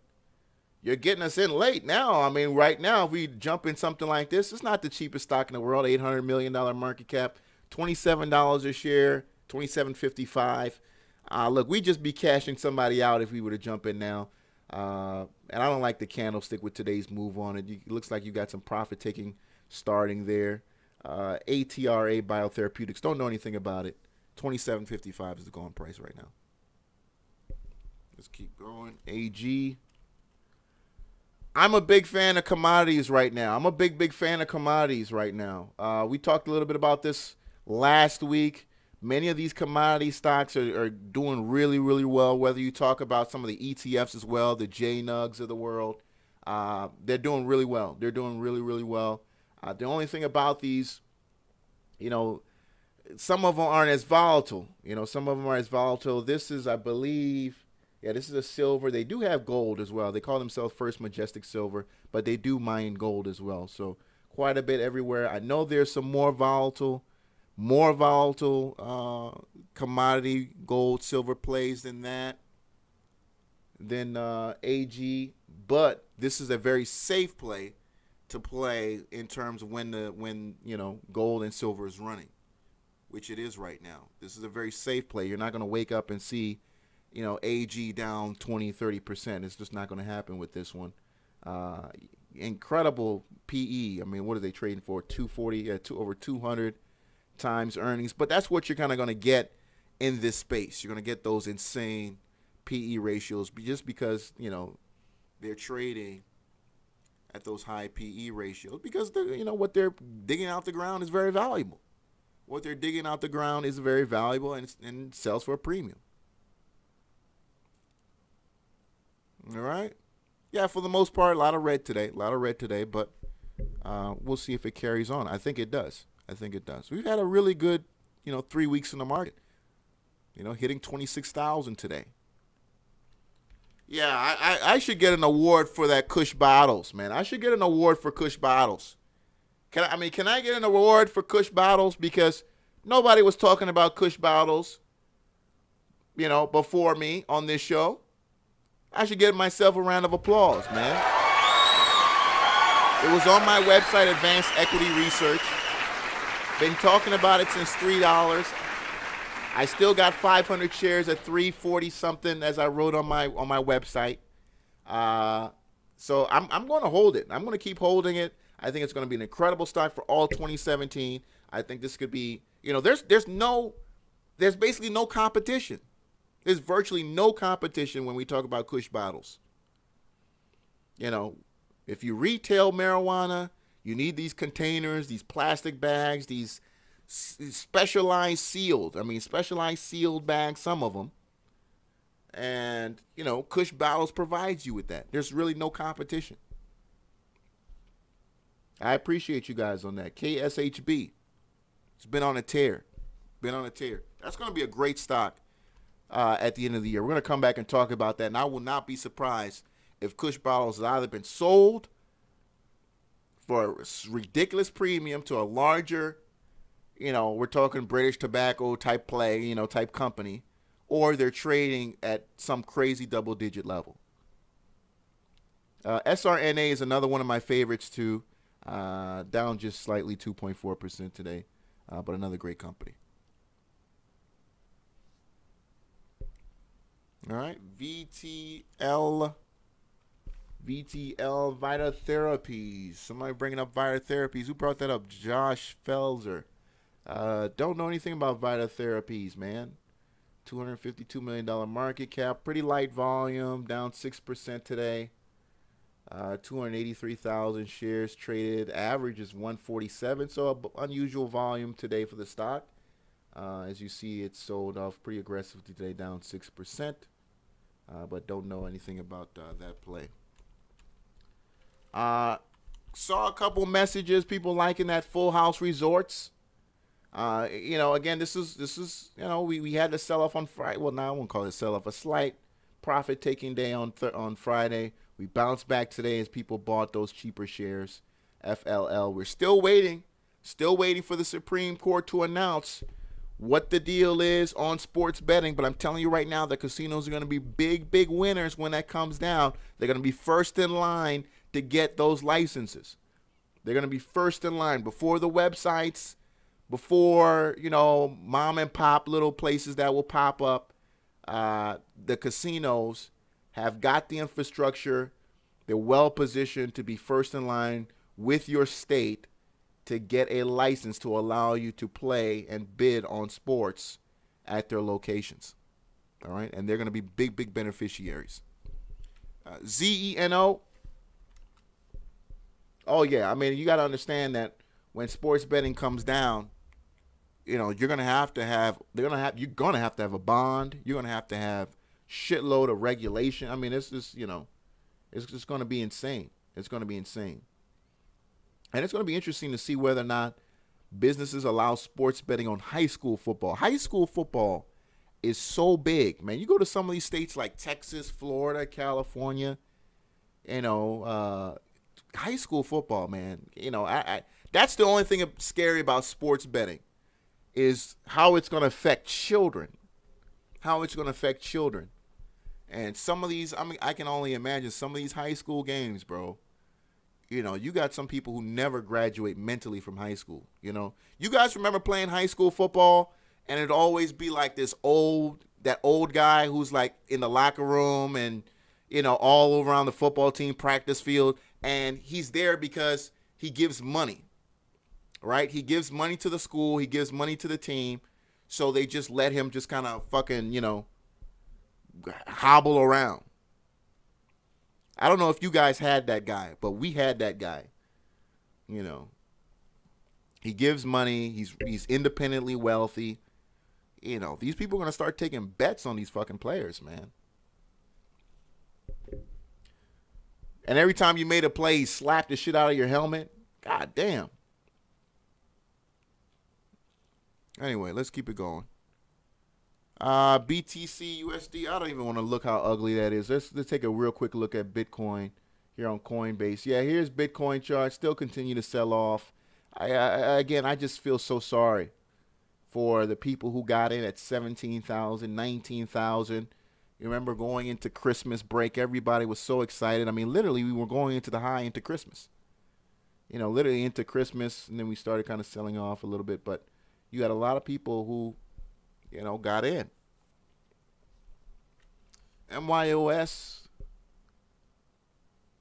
Now. Right now, if we jump in something like this, it's not the cheapest stock in the world. $800 million market cap, $27 a share, $27.55. Look, we just be cashing somebody out if we were to jump in now. And I don't like the candlestick with today's move on it. It looks like you got some profit taking starting there. ATRA Biotherapeutics, don't know anything about it. $27.55 is the going price right now. Let's keep going. AG. I'm a big fan of commodities right now. big fan of commodities right now. We talked a little bit about this last week. Many of these commodity stocks are doing really, really well, whether you talk about some of the ETFs as well, the JNUGs of the world. They're doing really well. They're doing really, really well. The only thing about these, some of them aren't as volatile. This is, I believe, this is a silver. They do have gold as well. They call themselves First Majestic Silver, but they do mine gold as well. So quite a bit everywhere. I know there's some more volatile commodity gold, silver plays than AG, but this is a very safe play to play in terms of when gold and silver is running. which it is right now. This is a very safe play. You're not going to wake up and see, AG down 20, 30%. It's just not going to happen with this one. Incredible PE. I mean, what are they trading for? 240, over 200 times earnings. But that's what you're kind of going to get in this space. You're going to get those insane PE ratios just because, they're trading at those high PE ratios because, what they're digging out the ground is very valuable. What they're digging out the ground is very valuable and sells for a premium. All right. Yeah, for the most part, a lot of red today, but we'll see if it carries on. I think it does. We've had a really good, 3 weeks in the market, hitting 26,000 today. Yeah, I should get an award for that Kush Bottles, man. I should get an award for Kush Bottles. Can I get an award for Kush Bottles? Because nobody was talking about Kush Bottles, before me on this show. I should give myself a round of applause, man. It was on my website, Advanced Equity Research. Been talking about it since $3. I still got 500 shares at $3.40 something, as I wrote on my website. So I'm going to hold it. I'm going to keep holding it. I think it's going to be an incredible stock for all 2017. I think this could be, there's basically no competition. There's virtually no competition when we talk about Kush Bottles. If you retail marijuana, you need these containers, these plastic bags, these specialized sealed bags, some of them. And, Kush Bottles provides you with that. There's really no competition. I appreciate you guys on that. KSHB. It's been on a tear. That's going to be a great stock at the end of the year. We're going to come back and talk about that, and I will not be surprised if Kush Bottles has either been sold for a ridiculous premium to a larger, we're talking British tobacco type play, type company, or they're trading at some crazy double-digit level. SRNA is another one of my favorites, too. Down just slightly, 2.4% today, but another great company. All right, VTL Vita Therapies. Somebody bringing up Vita Therapies. Who brought that up? Josh Felser. Don't know anything about Vita Therapies, man. $252 million market cap. Pretty light volume. Down 6% today. 283,000 shares traded. Average is 147. So unusual volume today for the stock. As you see, it sold off pretty aggressively today, down 6%. But don't know anything about that play. Saw a couple messages, people liking that Full House Resorts. Again, this is we had to sell off on Friday. Well, now I won't call it sell off. A slight profit taking day on Friday. We bounced back today as people bought those cheaper shares. FLL. We're still waiting for the Supreme Court to announce what the deal is on sports betting. But I'm telling you right now, the casinos are going to be big winners when that comes down. They're going to be first in line to get those licenses. They're going to be first in line before the websites, before, mom and pop little places that will pop up. The casinos have got the infrastructure. They're well positioned to be first in line with your state to get a license to allow you to play and bid on sports at their locations. All right, and they're going to be big beneficiaries. ZENO. Oh yeah, I mean, you got to understand that when sports betting comes down, you're going to have to have a bond. You're going to have shitload of regulation. I mean, it's just going to be insane. It's going to be insane. And it's going to be interesting to see whether or not businesses allow sports betting on high school football. High school football is so big, man. You go to some of these states like Texas, Florida, California, high school football, man. That's the only thing scary about sports betting is how it's going to affect children. And some of these, I can only imagine some of these high school games, bro. You know, you got some people who never graduate mentally from high school. You know, you guys remember playing high school football, and it'd always be like that old guy who's like in the locker room and, you know, all around the football team practice field, and he's there because he gives money, right? He gives money to the school, he gives money to the team, so they just let him just kind of fucking, you know, hobble around. I don't know if you guys had that guy, but we had that guy. You know, he gives money. He's independently wealthy. You know, these people are going to start taking bets on these fucking players, man. And every time you made a play, he slapped the shit out of your helmet. God damn. Anyway, let's keep it going. BTC USD, I don't even want to look how ugly that is. Let's take a real quick look at Bitcoin here on Coinbase. Yeah, here's Bitcoin chart. Still continue to sell off. Again, I just feel so sorry for the people who got in at 17,000, 19,000. You remember going into Christmas break, everybody was so excited. I mean, literally, we were going into the high into Christmas. You know, literally into Christmas, and then we started kind of selling off a little bit. But you got a lot of people who, you know, got in. MYOS,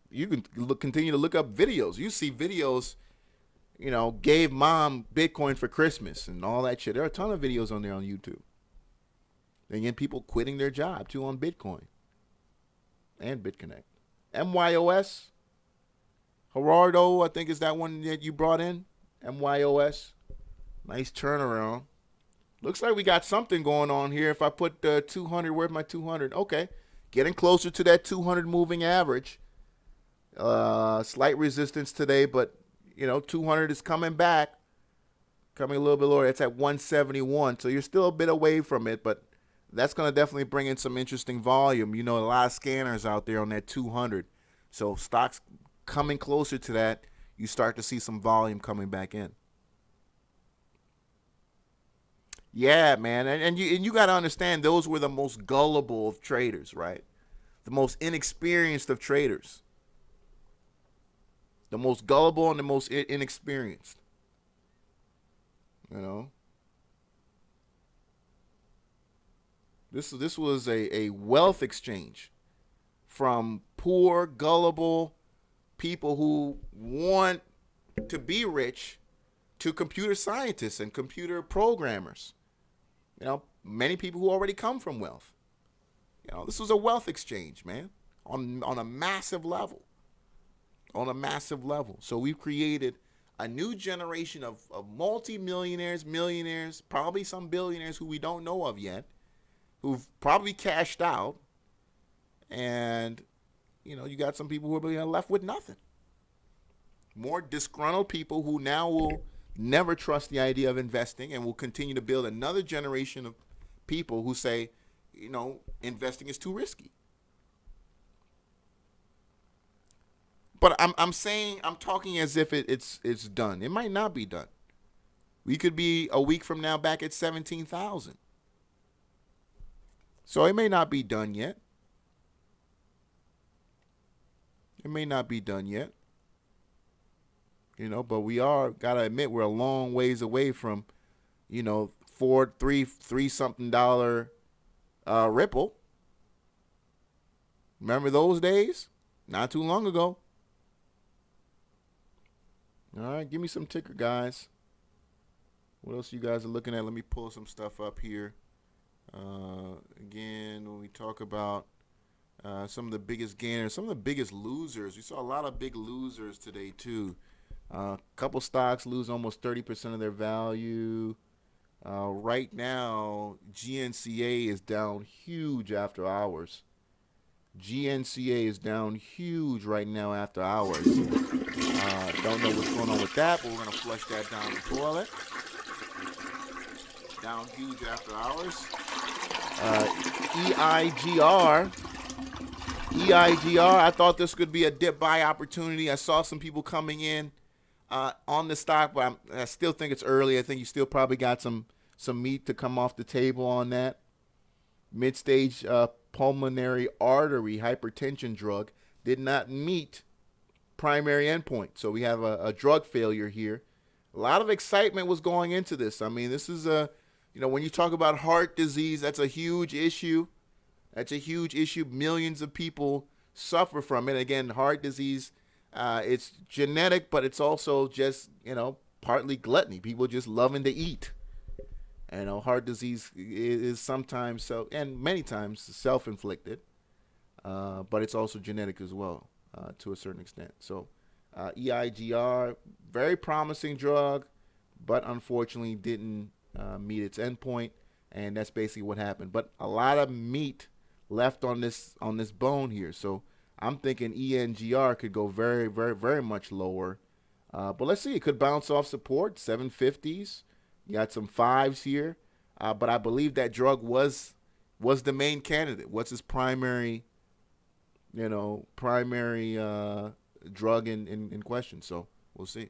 you can continue to look up videos. You see videos, you know, gave mom Bitcoin for Christmas and all that shit. There are a ton of videos on there on YouTube. And again, people quitting their job too on Bitcoin and BitConnect. MYOS, Gerardo, I think is that one that you brought in. MYOS, nice turnaround. Looks like we got something going on here. If I put 200, where's my 200? Okay, getting closer to that 200 moving average. Slight resistance today, but, you know, 200 is coming back. Coming a little bit lower. It's at 171, so you're still a bit away from it, but that's going to definitely bring in some interesting volume. You know, a lot of scanners out there on that 200. So stocks coming closer to that, you start to see some volume coming back in. Yeah, man, and you got to understand, those were the most gullible of traders, right? The most inexperienced of traders. The most gullible and the most inexperienced. You know, this was a wealth exchange from poor, gullible people who want to be rich to computer scientists and computer programmers. You know, many people who already come from wealth. You know, this was a wealth exchange, man, on a massive level. On a massive level. So we've created a new generation of multi-millionaires, millionaires, probably some billionaires who we don't know of yet, who've probably cashed out. And, you know, you got some people who are left with nothing. More disgruntled people who now will never trust the idea of investing and will continue to build another generation of people who say, you know, investing is too risky. But I'm talking as if it's done. It might not be done. We could be a week from now back at 17,000. So it may not be done yet. It may not be done yet. You know, but we gotta admit, we're a long ways away from, you know, three something dollar Ripple. Remember those days? Not too long ago. All right, give me some ticker, guys. What else you guys are looking at? Let me pull some stuff up here. Again, when we talk about some of the biggest gainers, some of the biggest losers, we saw a lot of big losers today too. A couple stocks lose almost 30% of their value. Right now, GNCA is down huge after hours. GNCA is down huge right now after hours. Don't know what's going on with that, but we're going to flush that down the toilet. Down huge after hours. EIGR, I thought this could be a dip buy opportunity. I saw some people coming in on the stock, but I still think it's early. I think you still probably got some meat to come off the table on that. Mid-stage pulmonary artery hypertension drug did not meet primary endpoint. So we have a drug failure here. A lot of excitement was going into this. I mean, this is when you talk about heart disease, that's a huge issue. That's a huge issue. Millions of people suffer from it. Again, heart disease, it's genetic, but it's also just, partly gluttony. People just loving to eat. Heart disease is sometimes and many times self-inflicted, but it's also genetic as well, to a certain extent. So EIGR, very promising drug, but unfortunately didn't meet its endpoint, and that's basically what happened. But a lot of meat left on this bone here, so I'm thinking ENGR could go very, very, very much lower. But let's see, it could bounce off support, 750s. You got some 5s here, but I believe that drug was the main candidate. What's his primary drug in question? So we'll see.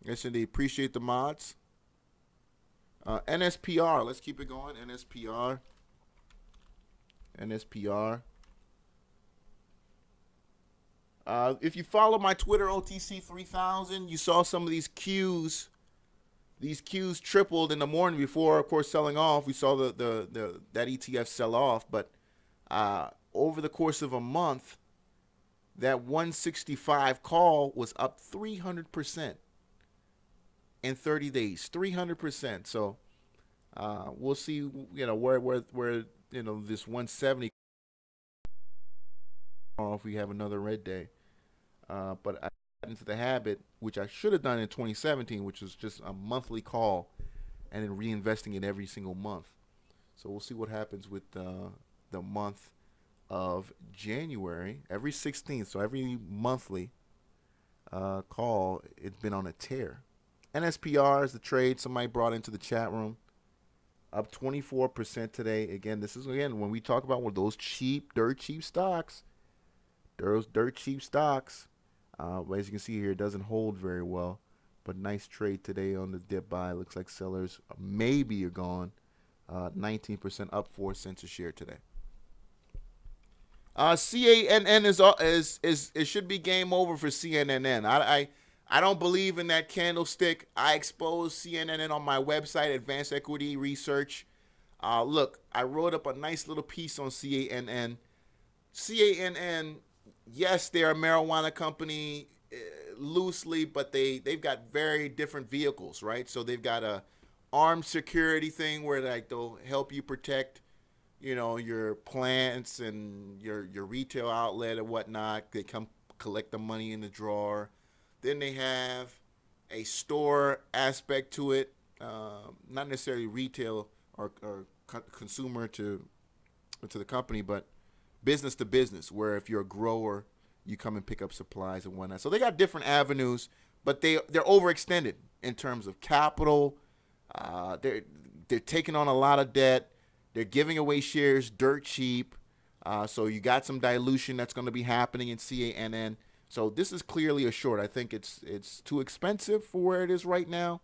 Yes, indeed. Appreciate the mods. NSPR. Let's keep it going. NSPR. If you follow my Twitter, OTC3000, you saw some of these Qs. These Qs tripled in the morning before, of course, selling off. We saw that ETF sell off, but over the course of a month, that 165 call was up 300% in 30 days. 300%. So we'll see, where this 170 if we have another red day. But I got into the habit, which I should have done in 2017, which was just a monthly call and then reinvesting it every single month. So we'll see what happens with the month of January. Every 16th, so every monthly call, it's been on a tear. NSPR is the trade somebody brought into the chat room. Up 24% today. Again, this is, when we talk about one of those dirt cheap stocks. Those dirt cheap stocks. As you can see here, it doesn't hold very well. But nice trade today on the dip buy. Looks like sellers maybe are gone. 19% up 4 cents a share today. CANN is it should be game over for CNN. I don't believe in that candlestick. I exposed CNN on my website, Advanced Equity Research. Look, I wrote up a nice little piece on CANN. CANN, yes, they're a marijuana company loosely, but they've got very different vehicles, right? So they've got a armed security thing where they'll help you protect, your plants and your retail outlet and whatnot. They come collect the money in the drawer. Then they have a store aspect to it, not necessarily retail or consumer to the company, but business to business, where if you're a grower, you come and pick up supplies and whatnot. So they got different avenues, but they're overextended in terms of capital. They're taking on a lot of debt. They're giving away shares dirt cheap. So you got some dilution that's going to be happening in CANN. So this is clearly a short. I think it's too expensive for where it is right now,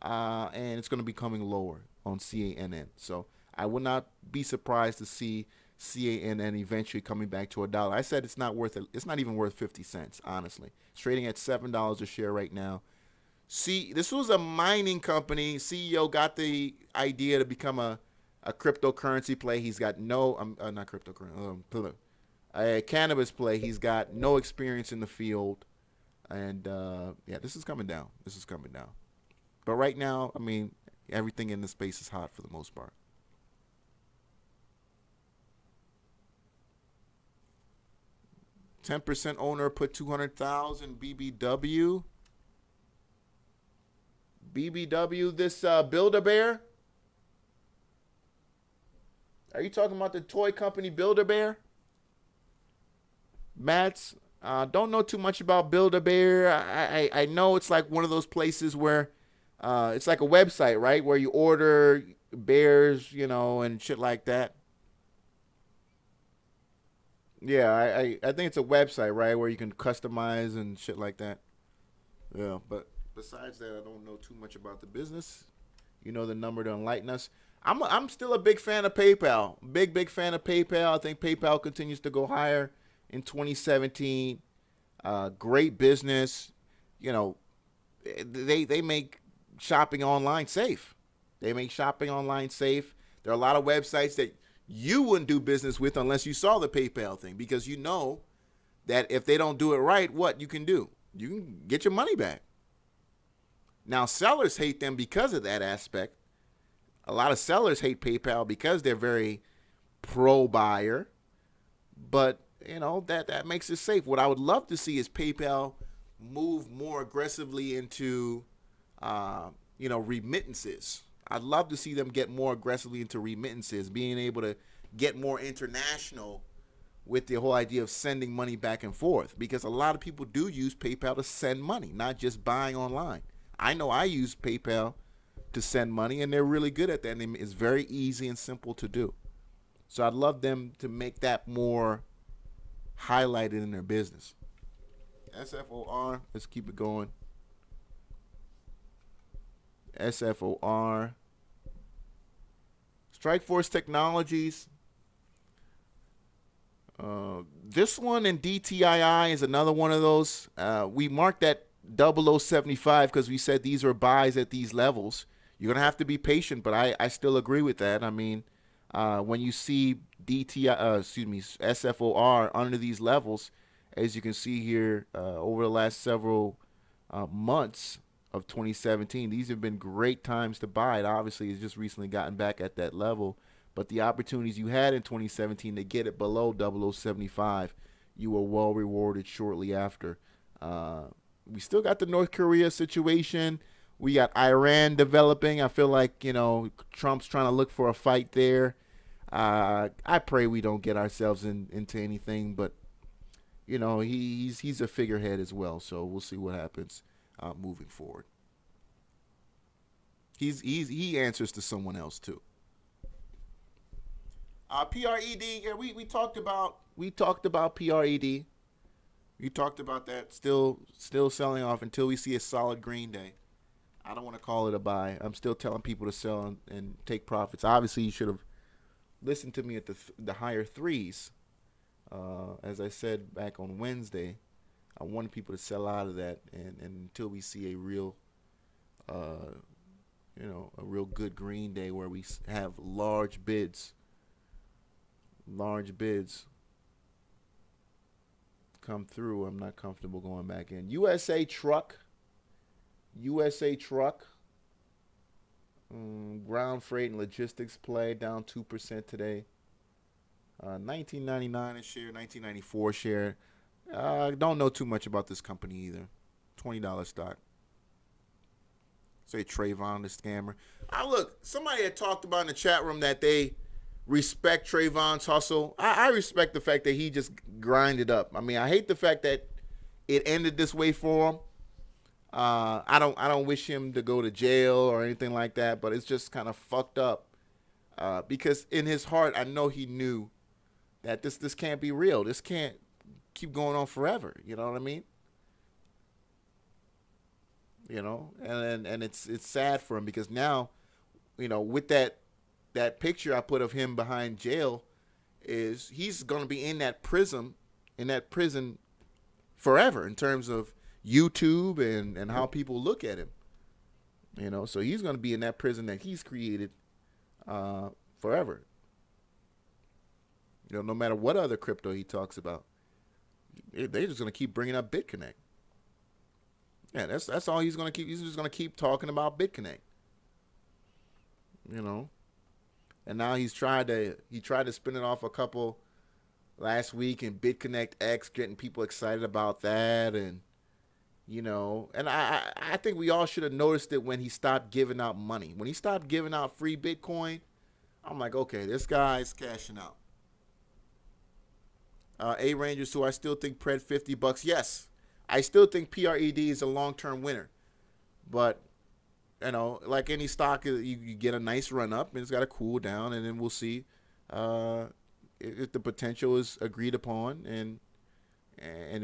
and it's going to be coming lower on CANN. So I would not be surprised to see CANN eventually coming back to $1. I said it's not worth it. It's not even worth 50 cents, honestly. It's trading at $7 a share right now. This was a mining company. CEO got the idea to become a cryptocurrency play. He's got not cryptocurrency. A cannabis play. He's got no experience in the field, and this is coming down. But right now, everything in the space is hot for the most part. $10 owner put 200,000 BBW. This Build-A-Bear. Are you talking about the toy company Build-A-Bear? Mats, don't know too much about Build-A-Bear. I know it's like one of those places where it's like a website, right? Where you order bears, and shit like that. Yeah, I think it's a website, right? Where you can customize and shit like that. Yeah, but besides that, I don't know too much about the business. The number to enlighten us. I'm still a big fan of PayPal. Big fan of PayPal. I think PayPal continues to go higher in 2017. Great business. You know, they make shopping online safe. They make shopping online safe. There are a lot of websites that you wouldn't do business with unless you saw the PayPal thing, because you know that if they don't do it right, what you can do? You can get your money back. Now, sellers hate them because of that aspect. A lot of sellers hate PayPal because they're very pro-buyer. But, you know, that makes it safe. What I would love to see is PayPal move more aggressively into, remittances. I'd love to see them get more aggressively into remittances, being able to get more international with the whole idea of sending money back and forth, because a lot of people do use PayPal to send money, not just buying online. I know I use PayPal to send money, and they're really good at that, and it's very easy and simple to do. So I'd love them to make that more highlighted in their business. SFOR, let's keep it going. SFOR. Strikeforce Technologies. This one in DTII is another one of those. We marked that 0075 because we said these are buys at these levels. You're going to have to be patient, but I still agree with that. I mean, when you see SFOR under these levels, as you can see here, over the last several months of 2017, these have been great times to buy it. Obviously, it's just recently gotten back at that level. But the opportunities you had in 2017 to get it below 0075, you were well rewarded shortly after. We still got the North Korea situation. We got Iran developing. I feel like, Trump's trying to look for a fight there. I pray we don't get ourselves into anything, but, he's a figurehead as well. So we'll see what happens moving forward. He answers to someone else too. PRED, yeah, we talked about PRED. We talked about that. Still selling off until we see a solid green day. I don't want to call it a buy. I'm still telling people to sell and take profits. Obviously, you should have listened to me at the higher threes. As I said back on Wednesday, I wanted people to sell out of that, and until we see a real, a real good green day where we have large bids come through, I'm not comfortable going back in. USA Truck, ground freight and logistics play down 2% today. $19.99 a share, $19.94 a share. I don't know too much about this company either. $20 stock. Say TREVON, the scammer. Look, somebody had talked about in the chat room that they respect TREVON's hustle. I respect the fact that he just grinded up. I mean, I hate the fact that it ended this way for him. I don't wish him to go to jail or anything like that, but it's just kind of fucked up. Because in his heart, I know he knew that this can't be real. This can't keep going on forever. You know what I mean? And it's sad for him because now, with that picture I put of him behind jail, is he's going to be in that prison forever in terms of YouTube and how people look at him. So he's going to be in that prison that he's created forever. No matter what other crypto he talks about, they're just going to keep bringing up BitConnect. Yeah, that's all he's going to keep. He's just going to keep talking about BitConnect. And now he tried to spin it off a couple last week, and BitConnect X, getting people excited about that, and and I think we all should have noticed it when he stopped giving out money. When he stopped giving out free Bitcoin, I'm like, okay, this guy's cashing out. A Rangers, who I still think pred $50. Yes, I still think PRED is a long-term winner, but like any stock, you get a nice run up and it's got to cool down, and then we'll see if the potential is agreed upon, and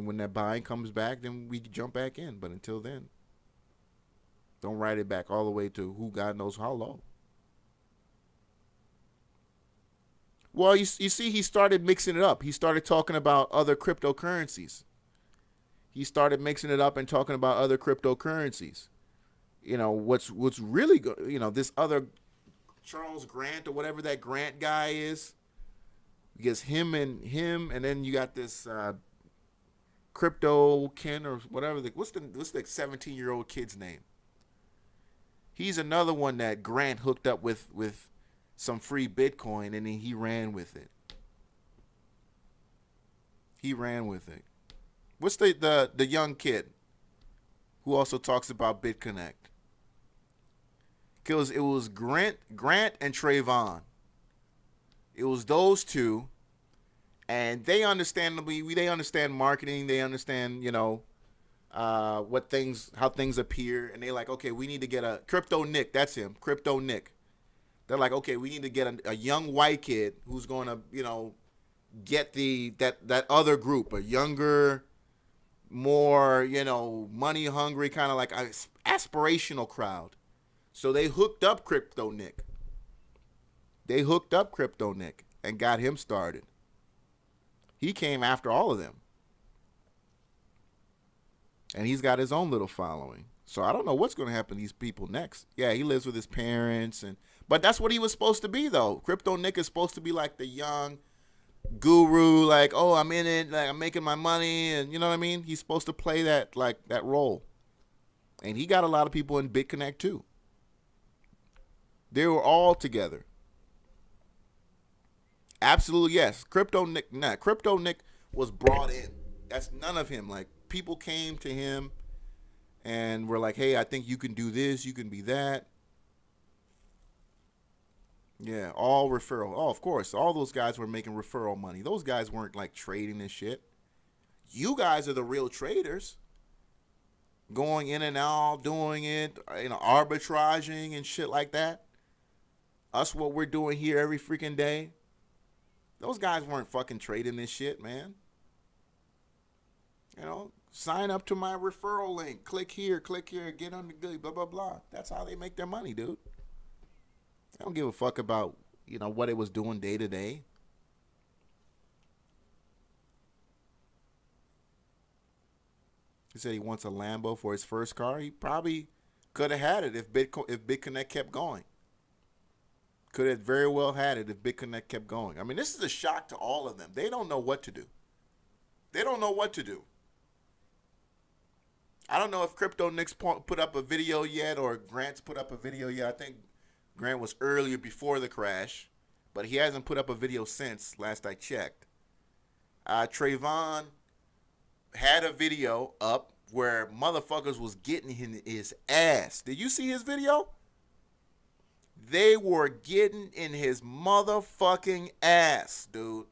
when that buying comes back, then we jump back in. But until then, don't ride it back all the way to who God knows how low. Well, you see, he started mixing it up. He started talking about other cryptocurrencies. He started mixing it up and talking about other cryptocurrencies. You know, what's really good, you know, this other Charles Grant or whatever that Grant guy is. Because him, and then you got this Crypto Ken or whatever. What's the 17-year-old kid's name? He's another one that Grant hooked up with some free Bitcoin, and then he ran with it. What's the young kid who also talks about BitConnect? Because it was Grant and TREVON. It was those two, and they understand marketing. They understand, you know, how things appear, and they're like, okay, we need to get a Crypto Nick. That's him, Crypto Nick. They're like, okay, we need to get a young white kid who's going to, you know, get that other group, a younger, more, you know, money hungry, kind of like a aspirational crowd. So they hooked up Crypto Nick. And got him started. He came after all of them. And he's got his own little following. So I don't know what's going to happen to these people next. Yeah, he lives with his parents, but that's what he was supposed to be, though. Crypto Nick is supposed to be like the young guru, like, oh, I'm in it, like I'm making my money, and you know what I mean? He's supposed to play that role. And he got a lot of people in BitConnect too. They were all together. Absolutely, yes. Crypto Nick was brought in. That's none of him. Like, people came to him and were like, hey, I think you can do this, you can be that. Yeah, all referral. Oh, of course. All those guys were making referral money. Those guys weren't like trading and shit. You guys are the real traders. Going in and out, doing it, you know, arbitraging and shit like that. Us, what we're doing here every freaking day. Those guys weren't fucking trading this shit, man. You know, sign up to my referral link. Click here, get on the good, blah, blah, blah. That's how they make their money, dude. They don't give a fuck about, you know, what it was doing day to day. He said he wants a Lambo for his first car. He probably could have had it if BitConnect kept going. Could have very well had it if BitConnect kept going. I mean, this is a shock to all of them. They don't know what to do. I don't know if Crypto Nick's put up a video yet or Grant's put up a video yet. I think Grant was earlier before the crash, but he hasn't put up a video since, last I checked. TREVON had a video up where motherfuckers was getting in his ass. Did you see his video? They were getting in his motherfucking ass, dude.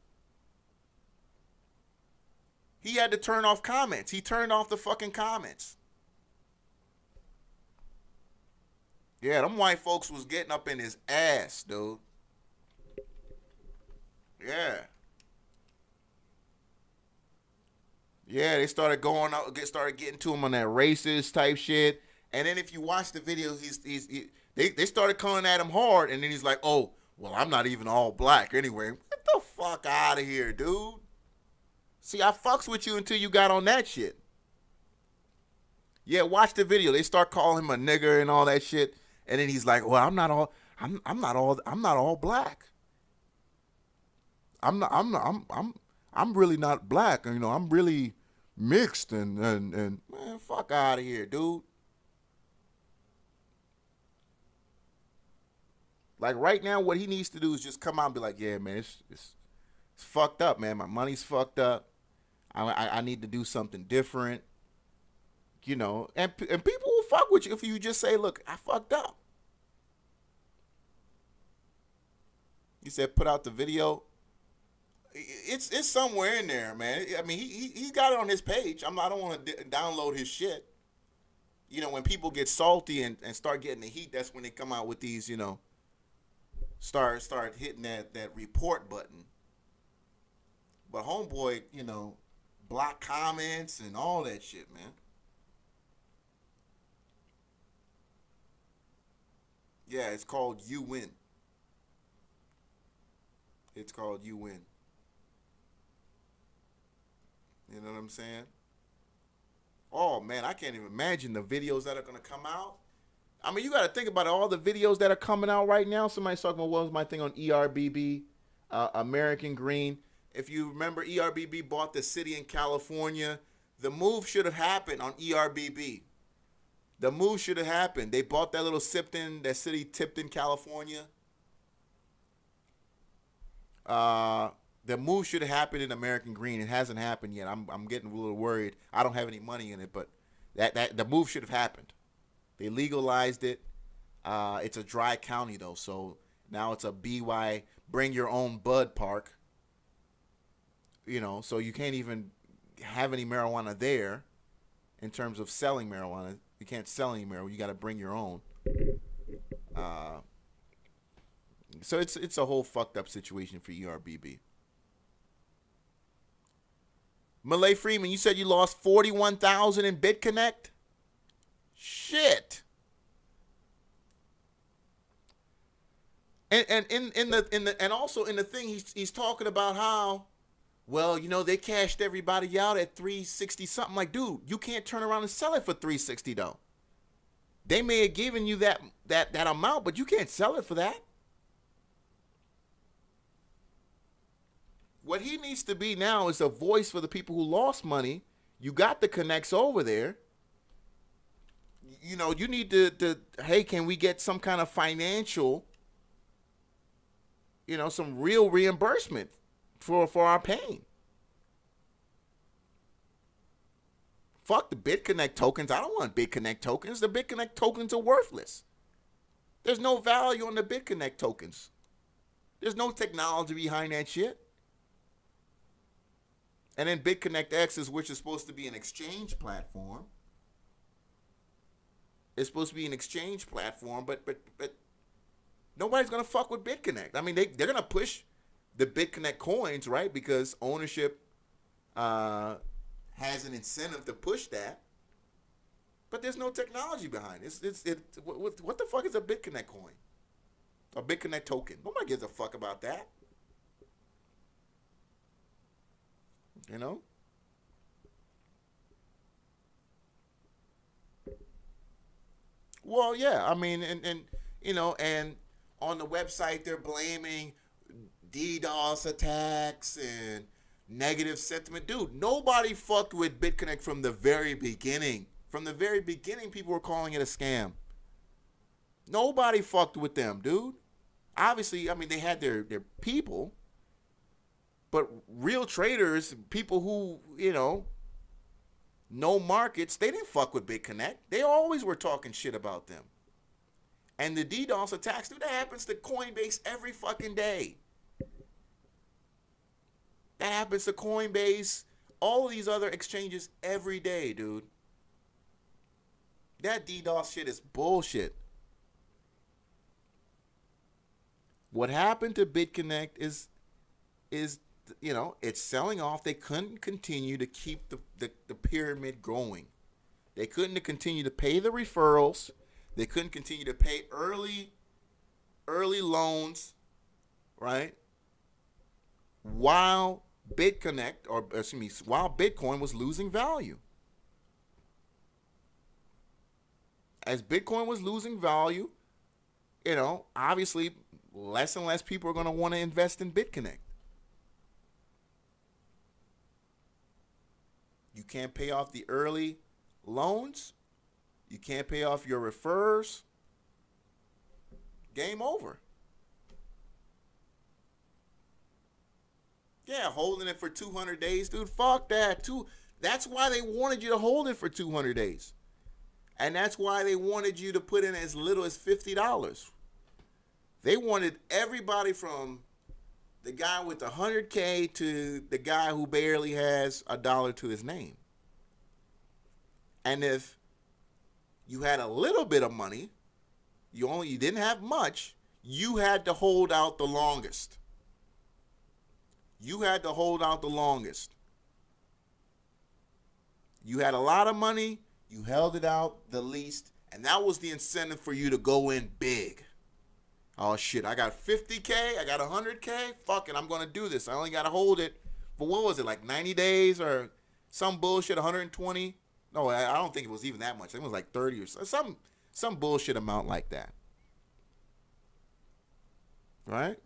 He had to turn off comments. He turned off the fucking comments. Yeah, them white folks was getting up in his ass, dude. Yeah. Yeah, they started going out, started getting to him on that racist type shit. And then if you watch the video, they started coming at him hard, and then he's like, "Oh, well, I'm not even all black anyway." Get the fuck out of here, dude. See, I fucks with you until you got on that shit. Yeah, watch the video. They start calling him a nigger and all that shit, and then he's like, "Well, I'm not all black. I'm really not black. You know, I'm really mixed and man, fuck out of here, dude." Like right now, what he needs to do is just come out and be like, "Yeah, man, it's fucked up, man. My money's fucked up. I need to do something different." You know, and people will fuck with you if you just say, "Look, I fucked up." He said, "Put out the video." It's somewhere in there, man. I mean, he got it on his page. I don't want to download his shit. You know, when people get salty and start getting the heat, that's when they come out with these, you know, start hitting that report button. But homeboy, you know, block comments and all that shit, man. Yeah, it's called You Win. It's called You Win. You know what I'm saying? Oh, man, I can't even imagine the videos that are going to come out. I mean, you got to think about all the videos that are coming out right now. Somebody's talking about, what was my thing on ERBB, American Green. If you remember, ERBB bought the city in California. The move should have happened on ERBB. The move should have happened. They bought that little that city Tipton, California. The move should have happened in American Green. It hasn't happened yet. I'm getting a little worried. I don't have any money in it, but the move should have happened. They legalized it. It's a dry county though, so now it's a BY bring your own bud park. You know, so you can't even have any marijuana there in terms of selling marijuana. You can't sell any marijuana. You got to bring your own. So it's a whole fucked up situation for ERBB. Malay Freeman, you said you lost 41,000 in BitConnect? Shit. And also in the thing he's talking about how, well, you know, they cashed everybody out at 360 something. Like, dude, you can't turn around and sell it for 360 though. They may have given you that amount, but you can't sell it for that. What he needs to be now is a voice for the people who lost money. You got the connects over there. You know, you need to hey, can we get some kind of financial, you know, some real reimbursement for our pain? Fuck the BitConnect tokens. I don't want BitConnect tokens. The BitConnect tokens are worthless. There's no value on the BitConnect tokens. There's no technology behind that shit. And then BitConnect X, which is supposed to be an exchange platform. It's supposed to be an exchange platform, but nobody's going to fuck with BitConnect. I mean, they're going to push the BitConnect coins, right? Because ownership has an incentive to push that. But there's no technology behind it. What the fuck is a BitConnect coin? A BitConnect token? Nobody gives a fuck about that. You know? Well, yeah. I mean, and you know, and on the website they're blaming DDoS attacks and negative sentiment. Dude, nobody fucked with BitConnect from the very beginning. From the very beginning, people were calling it a scam. Nobody fucked with them, dude. Obviously, I mean, they had their people. But real traders, people who, you know markets, they didn't fuck with BitConnect. They always were talking shit about them. And the DDoS attacks, dude, that happens to Coinbase every fucking day. That happens to Coinbase, all of these other exchanges every day, dude. That DDoS shit is bullshit. What happened to BitConnect is you know, it's selling off. They couldn't continue to keep the pyramid going. They couldn't continue to pay the referrals. They couldn't continue to pay early loans, right? While BitConnect, while Bitcoin was losing value. As Bitcoin was losing value, you know, obviously less and less people are going to want to invest in BitConnect. You can't pay off the early loans. You can't pay off your refers. Game over. Yeah, holding it for 200 days, dude. Fuck that. That's why they wanted you to hold it for 200 days. And that's why they wanted you to put in as little as $50. They wanted everybody from the guy with 100K to the guy who barely has $1 to his name. And if you had a little bit of money, you didn't have much, you had to hold out the longest. You had to hold out the longest. You had a lot of money, you held it out the least, and that was the incentive for you to go in big. Oh, shit, I got 50K, I got 100K. Fuck it, I'm going to do this. I only got to hold it for, what was it, like 90 days or some bullshit, 120? No, I don't think it was even that much. I think it was like 30 or some bullshit amount like that. Right?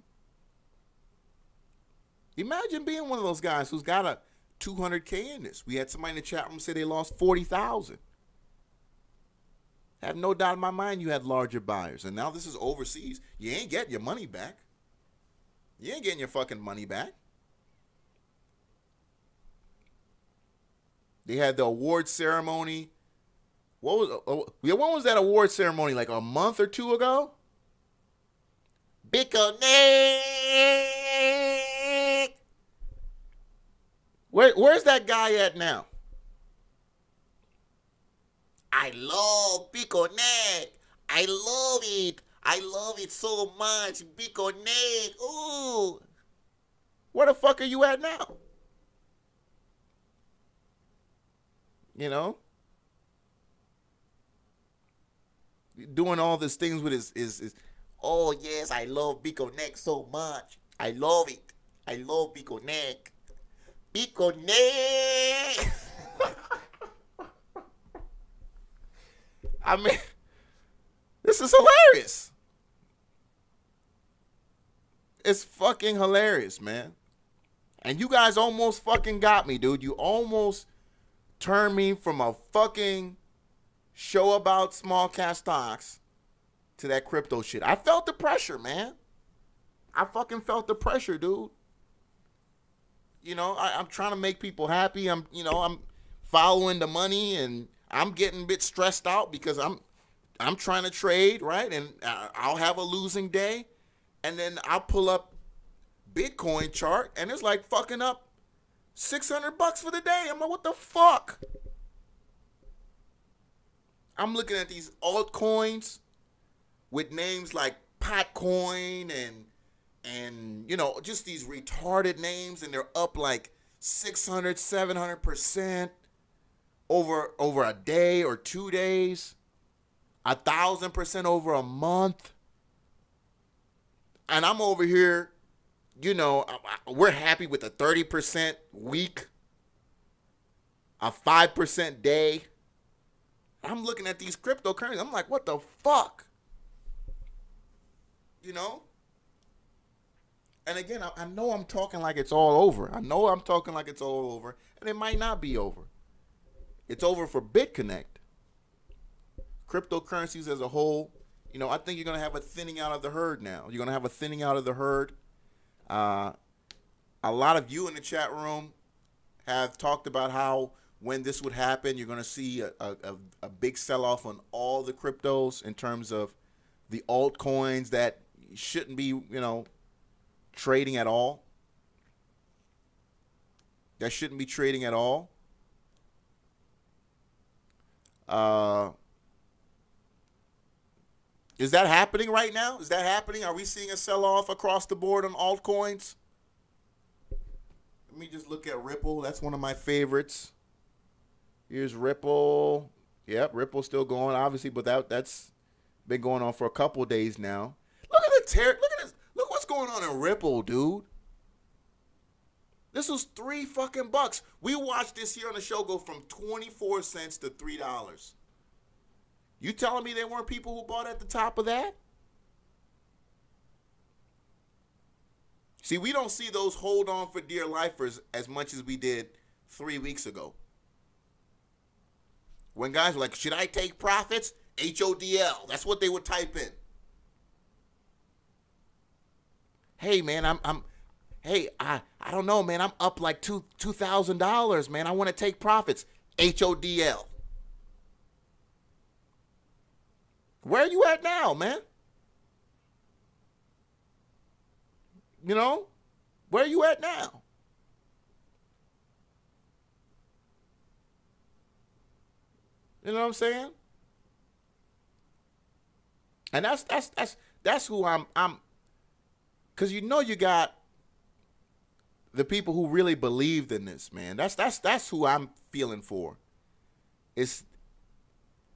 Imagine being one of those guys who's got a 200K in this. We had somebody in the chat room say they lost 40,000. I have no doubt in my mind you had larger buyers. And now this is overseas. You ain't getting your money back. You ain't getting your fucking money back. They had the award ceremony. When was that award ceremony? Like a month or two ago? BitConnect. Where's that guy at now? I love BitConnect. I love it. I love it so much. BitConnect. Ooh. Where the fuck are you at now? You know? Doing all these things with his oh yes, I love BitConnect so much. I love it. I love BitConnect. BitConnect. I mean, this is hilarious. It's fucking hilarious, man. And you guys almost fucking got me, dude. You almost turned me from a fucking show about small cap stocks to that crypto shit. I felt the pressure, man. I fucking felt the pressure, dude. You know, I'm trying to make people happy. I'm following the money, and I'm getting a bit stressed out because I'm trying to trade, right? And I'll have a losing day, and then I'll pull up Bitcoin chart, and it's like fucking up $600 for the day. I'm like, what the fuck? I'm looking at these altcoins with names like Potcoin and you know, just these retarded names, and they're up like 600, 700% over a day or 2 days, 1,000% over a month. And I'm over here, you know, we're happy with a 30% week, a 5% day. I'm looking at these cryptocurrencies. I'm like, what the fuck? You know? And again, I know I'm talking like it's all over. I know I'm talking like it's all over, and it might not be over. It's over for BitConnect. Cryptocurrencies as a whole, you know, I think you're going to have a thinning out of the herd now. You're going to have a thinning out of the herd. A lot of you in the chat room have talked about how when this would happen, you're going to see a big sell-off on all the cryptos in terms of the altcoins that shouldn't be, you know, trading at all. That shouldn't be trading at all. Is that happening right now? Is that happening? Are we seeing a sell-off across the board on altcoins? Let me just look at Ripple. That's one of my favorites. Here's Ripple. Yep, Ripple's still going, obviously, but that's been going on for a couple of days now. Look at the look at this. Look what's going on in Ripple, dude. This was $3 fucking bucks. We watched this here on the show go from 24 cents to $3. You telling me there weren't people who bought at the top of that? See, we don't see those hold on for dear lifers as much as we did 3 weeks ago. When guys were like, should I take profits? HODL. That's what they would type in. Hey, man, I don't know, man. I'm up like $2,000, man. I want to take profits. HODL. Where are you at now, man? You know? Where are you at now? You know what I'm saying? And that's who I'm because you know you got the people who really believed in this, man. That's who I'm feeling for. It's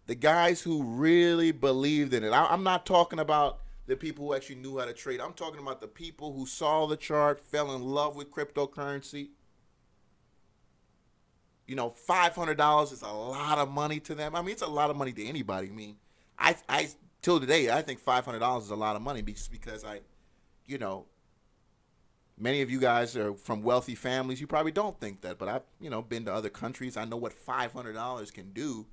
the guys who really believed in it. I'm not talking about the people who actually knew how to trade. I'm talking about the people who saw the chart, fell in love with cryptocurrency. You know, $500 is a lot of money to them. I mean, it's a lot of money to anybody. I mean, I till today, I think $500 is a lot of money because you know, many of you guys are from wealthy families. You probably don't think that, but I've, you know, been to other countries. I know what $500 can do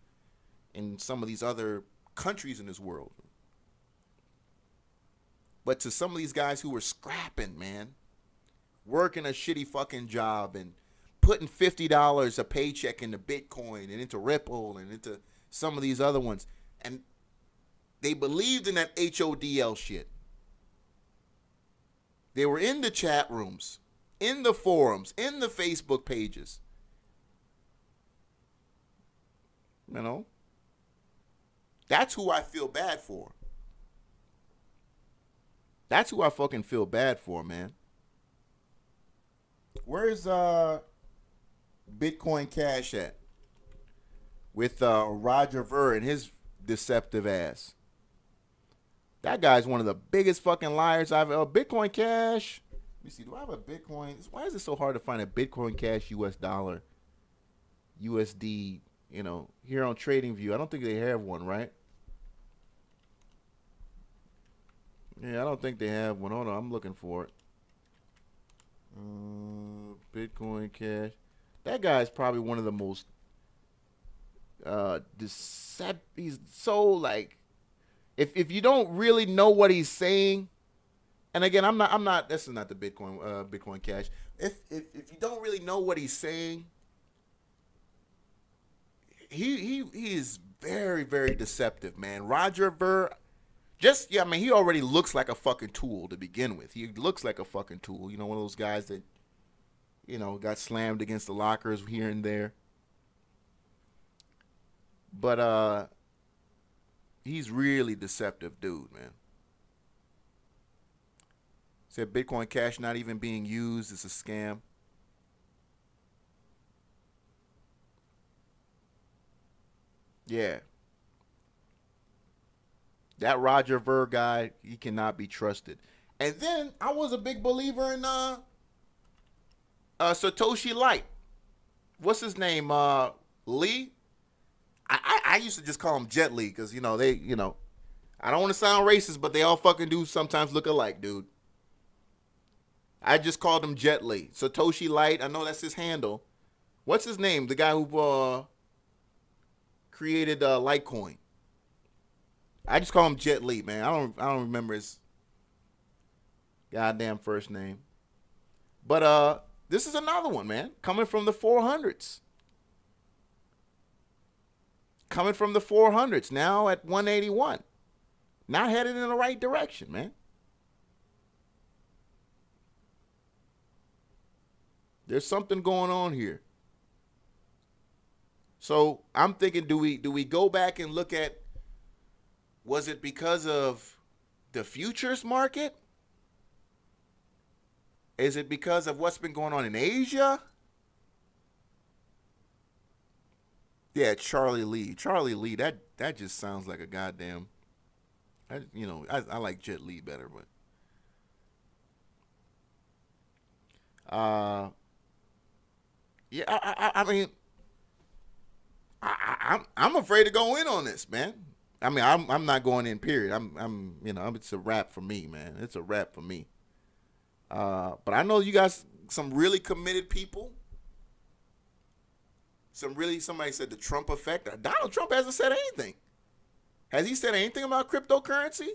in some of these other countries in this world. But to some of these guys who were scrapping, man, working a shitty fucking job and putting $50 a paycheck into Bitcoin and into Ripple and into some of these other ones, and they believed in that HODL shit. They were in the chat rooms, in the forums, in the Facebook pages. You know? That's who I feel bad for. That's who I fucking feel bad for, man. Where's Bitcoin Cash at? With Roger Ver and his deceptive ass. That guy's one of the biggest fucking liars I've ever. Bitcoin Cash. Let me see. Do I have a Bitcoin? Why is it so hard to find a Bitcoin Cash US dollar? USD, you know, here on TradingView. I don't think they have one, right? Yeah, I don't think they have one. Hold on, I'm looking for it. Bitcoin Cash. That guy's probably one of the most he's so like, if you don't really know what he's saying, and again, I'm not this is not the Bitcoin Cash. If you don't really know what he's saying, he is very, very deceptive, man. Roger Ver, I mean, he already looks like a fucking tool to begin with. He looks like a fucking tool. You know, one of those guys that, you know, got slammed against the lockers here and there. But he's really deceptive dude, man. Said Bitcoin Cash not even being used. It's a scam. Yeah. That Roger Ver guy, he cannot be trusted. And then I was a big believer in Satoshi Light. What's his name? Lee? I used to just call him Jet Li because, you know, I don't want to sound racist, but they all fucking do sometimes look alike, dude. I just called him Jet Li. Satoshi Light, I know that's his handle. What's his name? The guy who created Litecoin. I just call him Jet Li, man. I don't remember his goddamn first name. But this is another one, man. Coming from the 400s. Coming from the 400s, now at 181. Not headed in the right direction, man. There's something going on here. So I'm thinking, do we go back and look at, was it because of the futures market? Is it because of what's been going on in Asia? Yeah, Charlie Lee. Charlie Lee, that just sounds like a goddamn, I like Jet Li better, but yeah, I mean, I'm afraid to go in on this, man. I mean, I'm not going in, period. It's a wrap for me, man. It's a wrap for me. But I know you guys, some really committed people. Somebody said the Trump effect. Donald Trump hasn't said anything. Has he said anything about cryptocurrency?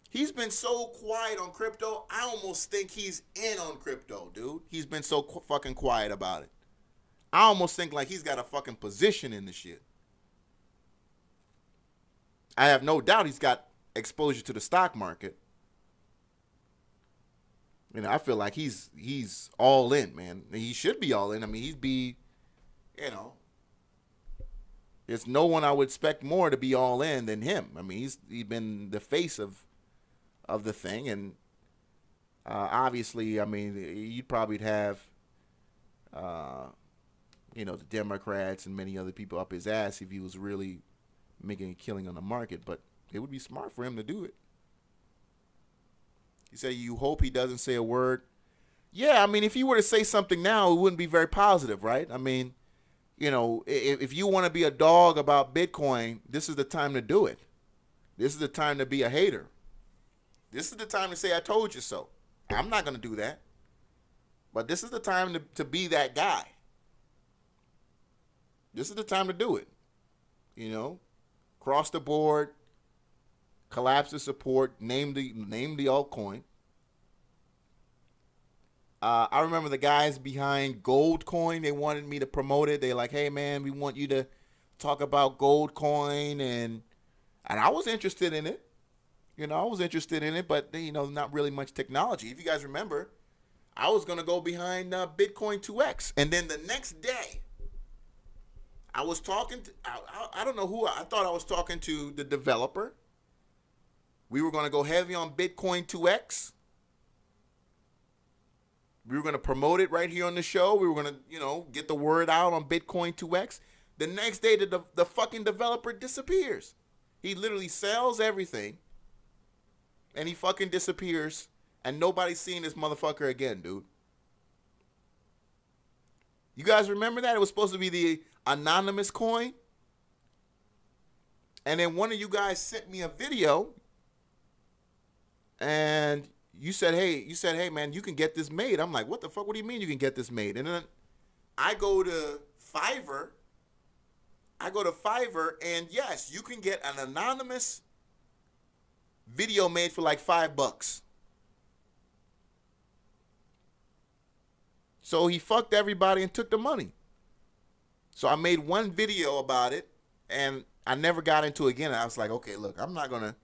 He's been so quiet on crypto, I almost think he's in on crypto, dude. He's been so fucking quiet about it. I almost think like he's got a fucking position in the shit. I have no doubt he's got exposure to the stock market. You know, I feel like he's all in, man. He should be all in. I mean, there's no one I would expect more to be all in than him. I mean, he's been the face of the thing, and obviously, I mean, you'd probably have, the Democrats and many other people up his ass if he was really making a killing on the market. But It would be smart for him to do it. He said, you hope he doesn't say a word. Yeah, I mean, if he were to say something now, it wouldn't be very positive, right? I mean, you know, if you want to be a dog about Bitcoin, this is the time to do it. This is the time to be a hater. This is the time to say, I told you so. I'm not going to do that. But this is the time to be that guy. This is the time to do it. You know, cross the board, collapse the support, name the altcoin. I remember the guys behind Goldcoin, they wanted me to promote it. They're like, hey, man, we want you to talk about Goldcoin. And I was interested in it. You know, I was interested in it, but, you know, not really much technology. If you guys remember, I was going to go behind Bitcoin 2X. And then the next day, I was talking to, I don't know who, I thought I was talking to the developer. We were going to go heavy on Bitcoin 2X. We were going to promote it right here on the show. We were going to, you know, get the word out on Bitcoin 2X. The next day, the fucking developer disappears. He literally sells everything, and he fucking disappears, and nobody's seen this motherfucker again, dude. You guys remember that? It was supposed to be the anonymous coin. And then one of you guys sent me a video, and you said, hey, man, you can get this made. I'm like, what the fuck? What do you mean you can get this made? And then I go to Fiverr. And yes, you can get an anonymous video made for like $5. So he fucked everybody and took the money. So I made one video about it, and I never got into it again. I was like, okay, look, I'm not going to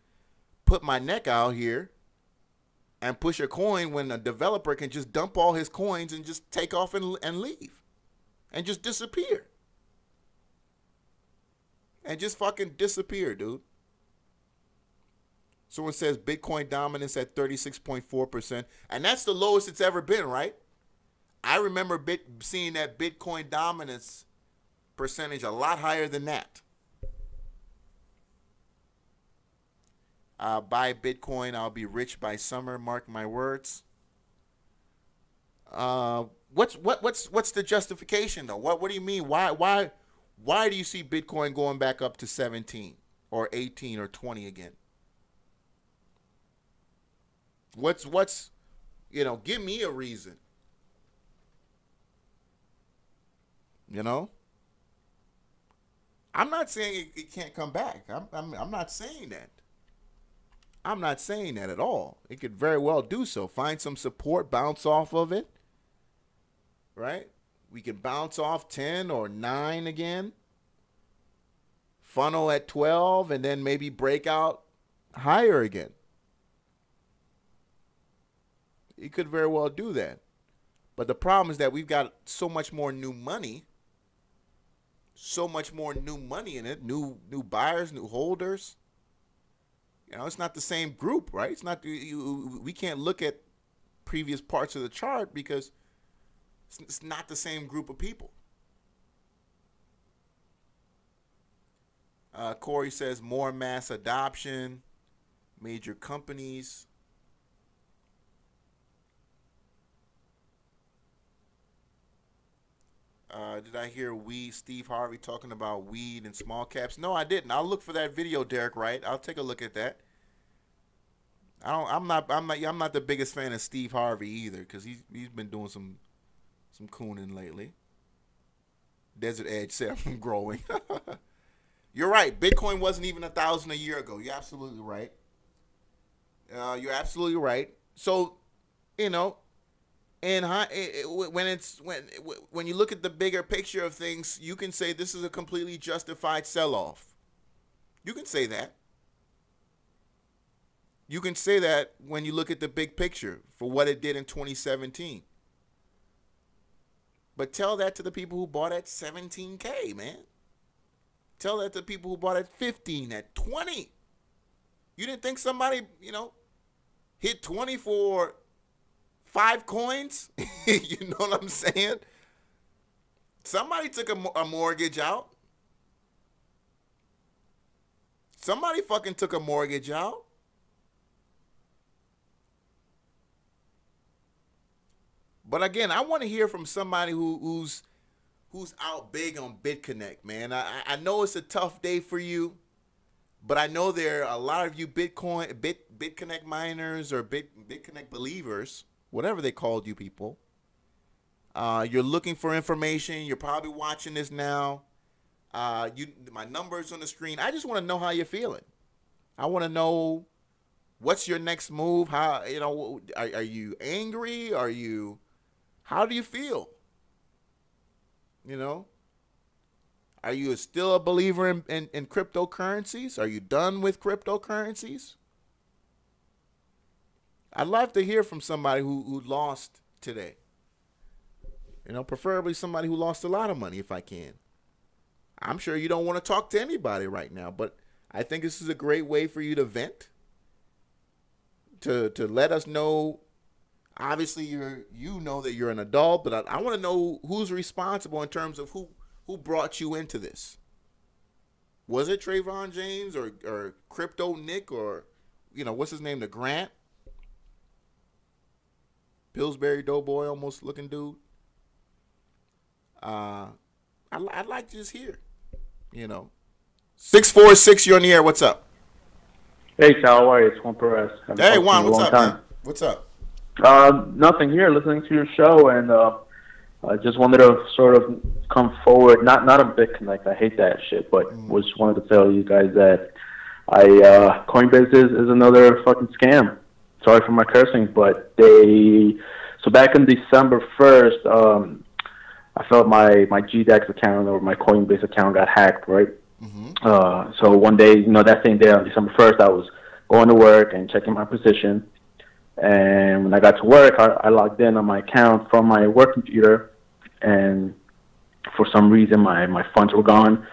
put my neck out here and push a coin when a developer can just dump all his coins and just take off and leave and just disappear. And just fucking disappear, dude. Someone says Bitcoin dominance at 36.4%. And that's the lowest it's ever been, right? I remember seeing that Bitcoin dominance percentage a lot higher than that. Buy Bitcoin, I'll be rich by summer. Mark my words. What's the justification though? What do you mean? Why do you see Bitcoin going back up to 17 or 18 or 20 again? What's you know? Give me a reason. You know. I'm not saying it can't come back. I'm not saying that. I'm not saying that at all. It could very well do so. Find some support, bounce off of it. Right? We can bounce off 10 or 9 again. Funnel at 12 and then maybe break out higher again. It could very well do that. But the problem is that we've got so much more new money. So much more new money in it. New buyers, new holders. You know, it's not the same group, right? It's not. We can't look at previous parts of the chart because it's not the same group of people. Corey says more mass adoption, major companies. Did I hear Steve Harvey talking about weed and small caps? No, I didn't. I'll look for that video, Derek Wright. I'll take a look at that. I'm not the biggest fan of Steve Harvey either, because he's been doing some cooning lately. Desert Edge said I'm growing. You're right. Bitcoin wasn't even 1,000 a year ago. You're absolutely right. You're absolutely right. So, you know, and when you look at the bigger picture of things, you can say this is a completely justified sell-off. You can say that. You can say that when you look at the big picture for what it did in 2017. But tell that to the people who bought at 17K, man. Tell that to people who bought at 15, at 20. You didn't think somebody, you know, hit 20 for 5 coins? You know what I'm saying? Somebody took a mortgage out. Somebody fucking took a mortgage out. But again, I want to hear from somebody who's out big on BitConnect, man. I know it's a tough day for you, but I know there are a lot of you BitConnect miners or BitConnect believers, whatever they called you people. You're looking for information. You're probably watching this now. My number's on the screen. I just want to know how you're feeling. I want to know what's your next move. How, are you angry? How do you feel? Are you still a believer in cryptocurrencies? Are you done with cryptocurrencies? I'd love to hear from somebody who lost today. Preferably somebody who lost a lot of money if I can. I'm sure you don't want to talk to anybody right now, but I think this is a great way for you to vent, to let us know. Obviously, you know that you're an adult, but I want to know who's responsible in terms of who brought you into this. Was it TREVON James or Crypto Nick or, what's his name, the Grant? Pillsbury Doughboy almost looking dude. I'd like to just hear, 646, you're on the air. What's up? Hey, Sal, how are you? It's Juan Perez. Hey, Juan, what's up, man? What's up? Nothing here, listening to your show, and I just wanted to sort of come forward, not on BitConnect, I hate that shit, but just wanted to tell you guys that Coinbase is another fucking scam. Sorry for my cursing, but so back on December 1st, I felt my GDAX account or my Coinbase account got hacked, right? Mm-hmm. So one day, that same day on December 1st, I was going to work and checking my position. And when I got to work, I logged in on my account from my work computer, and for some reason my funds were gone.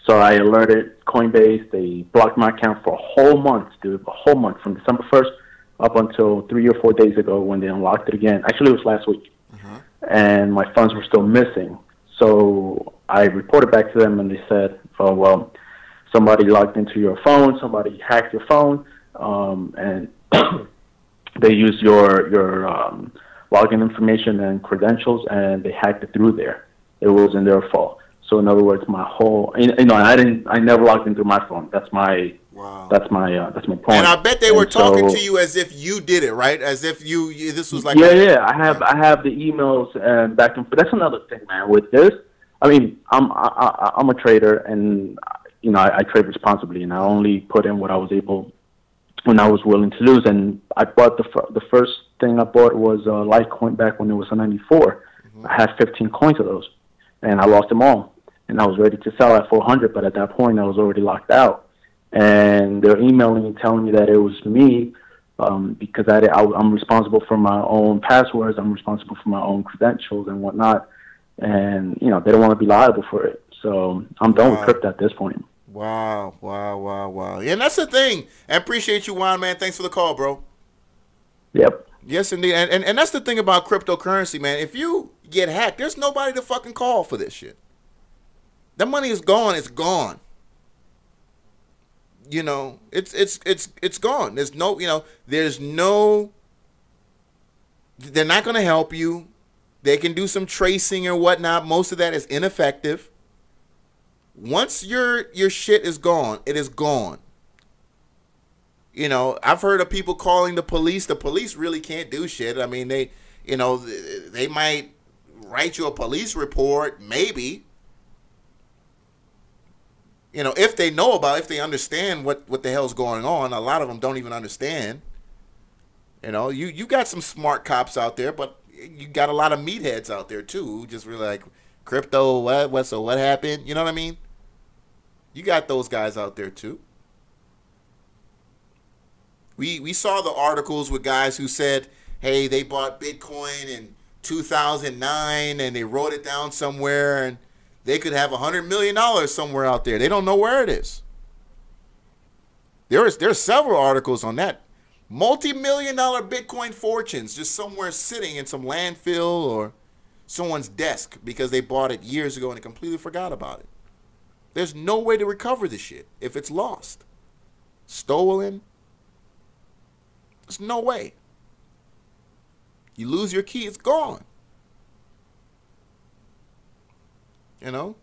So I alerted Coinbase. They blocked my account for a whole month, dude, a whole month from December 1st up until 3 or 4 days ago when they unlocked it again. Actually, it was last week. Uh-huh. And my funds were still missing. So I reported back to them, and they said, oh, well, somebody logged into your phone, somebody hacked your phone, and they used your login information and credentials, and they hacked it through there. It wasn't their fault. So in other words, my whole, I never logged into my phone. That's my point. And I bet they were talking to you as if you did it, right? As if this was like yeah. I have the emails and back and forth. That's another thing, man. With this, I mean, I'm a trader, and I trade responsibly, and I only put in what I was able when I was willing to lose. And I bought the first thing I bought was Litecoin back when it was a 94. Mm-hmm. I had 15 coins of those, and I lost them all. And I was ready to sell at 400, but at that point I was already locked out. And they're emailing me telling me that it was me because I'm responsible for my own passwords, I'm responsible for my own credentials and whatnot. And they don't want to be liable for it. So I'm done with crypto at this point. Wow. And that's the thing. I appreciate you, Juan, man. Thanks for the call, bro. Yep. Yes, indeed. And that's the thing about cryptocurrency, man. If you get hacked, there's nobody to fucking call for this shit. That money is gone. It's gone. It's gone. There's no, they're not going to help you. They can do some tracing or whatnot. Most of that is ineffective. Once your shit is gone, it is gone. I've heard of people calling the police. The police really can't do shit. I mean, they might write you a police report, maybe. If they know if they understand what the hell's going on. A lot of them don't even understand. You got some smart cops out there, but you got a lot of meatheads out there too who just really like, crypto, what happened? You know what I mean? You got those guys out there too. We saw the articles with guys who said, hey, they bought Bitcoin in 2009 and they wrote it down somewhere and they could have $100 million somewhere out there. They don't know where it is. There's several articles on that. Multi-million-dollar Bitcoin fortunes just somewhere sitting in some landfill or someone's desk because they bought it years ago and they completely forgot about it. There's no way to recover this shit if it's lost. stolen. There's no way. You lose your key, it's gone. You know?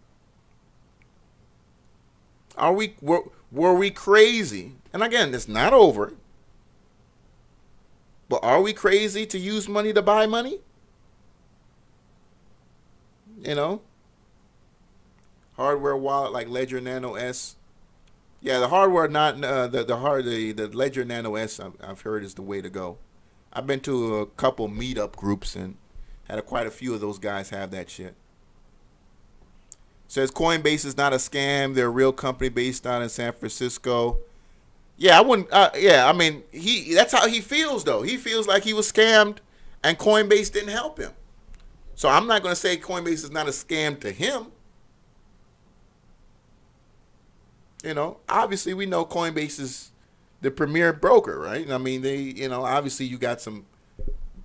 Were we crazy? And again, it's not over. But are we crazy to use money to buy money? You know? Hardware wallet like Ledger Nano S. Yeah, the hardware, not the Ledger Nano S. I've heard is the way to go. I've been to a couple meetup groups and had quite a few of those guys have that shit. Says Coinbase is not a scam. They're a real company based out in San Francisco. Yeah, I wouldn't. Yeah, I mean, that's how he feels though. He feels like he was scammed, and Coinbase didn't help him. So I'm not going to say Coinbase is not a scam to him. You know, obviously we know Coinbase is the premier broker, right? I mean, obviously you got some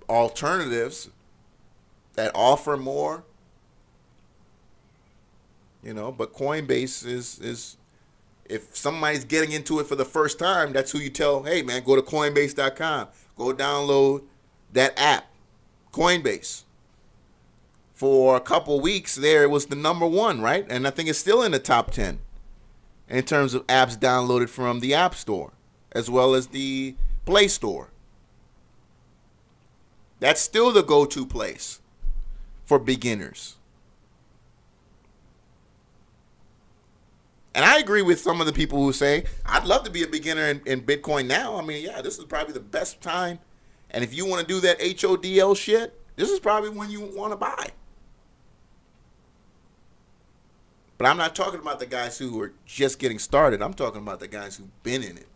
alternatives that offer more. You know, but Coinbase is if somebody's getting into it for the first time, that's who you tell, hey man, go to Coinbase.com. Go download that app, Coinbase. For a couple weeks there, it was the #1, right? And I think it's still in the top 10 in terms of apps downloaded from the App Store as well as the Play Store. That's still the go-to place for beginners. And I agree with some of the people who say, I'd love to be a beginner in Bitcoin now. I mean, yeah, this is probably the best time. And if you want to do that HODL shit, this is probably when you want to buy. But I'm not talking about the guys who are just getting started. I'm talking about the guys who've been in it.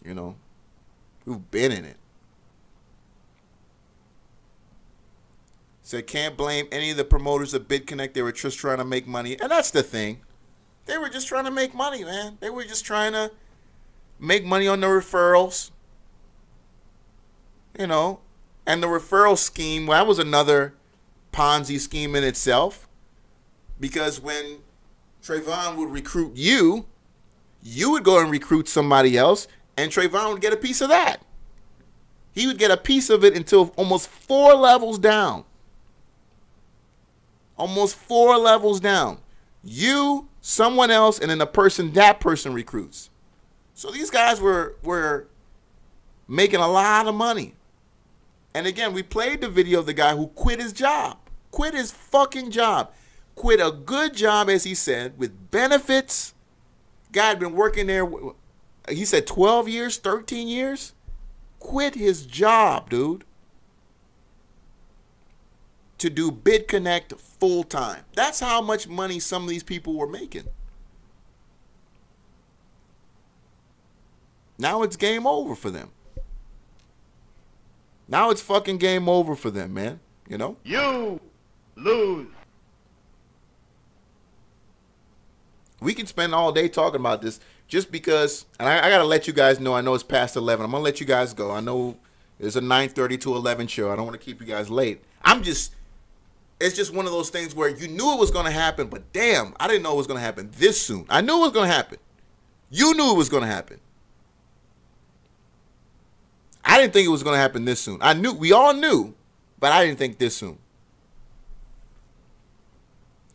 You know, who've been in it. Said, can't blame any of the promoters of BitConnect. They were just trying to make money. And that's the thing. They were just trying to make money, man. They were just trying to make money on the referrals. You know, and the referral scheme, well, that was another Ponzi scheme in itself. Because when TREVON would recruit you, you would go and recruit somebody else, and TREVON would get a piece of that. He would get a piece of it until almost 4 levels down. Almost 4 levels down. You, someone else, and then that person recruits. So these guys were making a lot of money. And again, we played the video of the guy who quit his job. Quit his fucking job. Quit a good job, as he said, with benefits. Guy had been working there, he said 12 years, 13 years. Quit his job, dude, to do BitConnect full time. That's how much money some of these people were making. Now it's game over for them. Now it's fucking game over for them, man. You know? You lose. We can spend all day talking about this just because, and I got to let you guys know, I know it's past 11. I'm going to let you guys go. I know it's a 9:30 to 11 show. I don't want to keep you guys late. It's just one of those things where you knew it was going to happen, but damn, I didn't know it was going to happen this soon. I knew it was going to happen. You knew it was going to happen. I didn't think it was going to happen this soon. We all knew, but I didn't think this soon.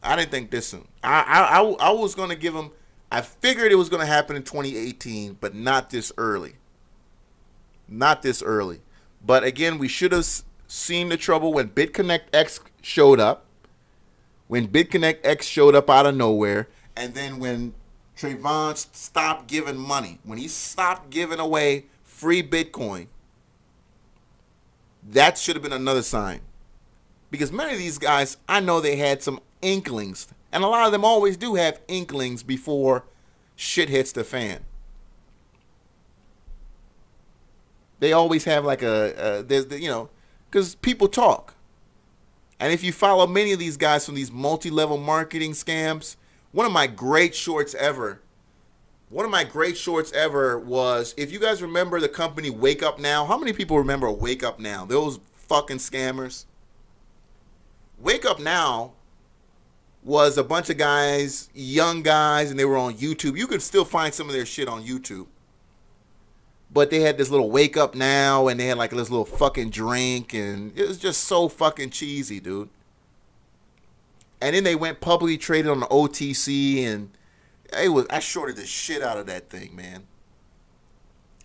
I didn't think this soon. I was going to give them, I figured it was going to happen in 2018, but not this early. Not this early. But again, we should have seen the trouble when BitConnect X showed up. When BitConnect X showed up out of nowhere. And then when TREVON stopped giving money. When he stopped giving away free Bitcoin. That should have been another sign. Because many of these guys, I know they had some inklings. And a lot of them always do have inklings before shit hits the fan. They always have like because people talk. And if you follow many of these guys from these multi-level marketing scams, one of my great shorts ever was, if you guys remember the company Wake Up Now. How many people remember Wake Up Now? Those fucking scammers. Wake Up Now was a bunch of guys, young guys, and they were on YouTube. You could still find some of their shit on YouTube. But they had this little wake up now, and they had like this little fucking drink, and it was just so fucking cheesy, dude. And then they went publicly traded on the OTC, and I shorted the shit out of that thing, man.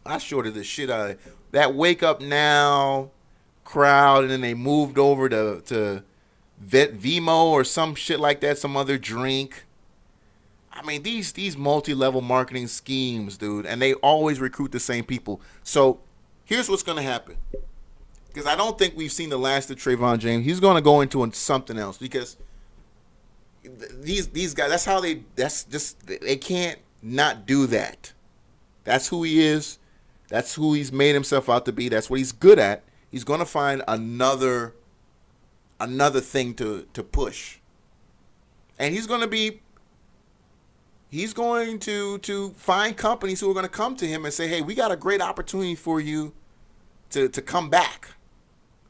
I shorted the shit out of it. That wake up now crowd, and then they moved over to Vimo or some shit like that, some other drink. I mean, these multi-level marketing schemes, dude, and they always recruit the same people. So here's what's going to happen. Because I don't think we've seen the last of TREVON James. He's going to go into something else because these guys, they can't not do that. That's who he is. That's who he's made himself out to be. That's what he's good at. He's going to find another thing to push. And he's going to find companies who are going to come to him and say, hey, we got a great opportunity for you to come back.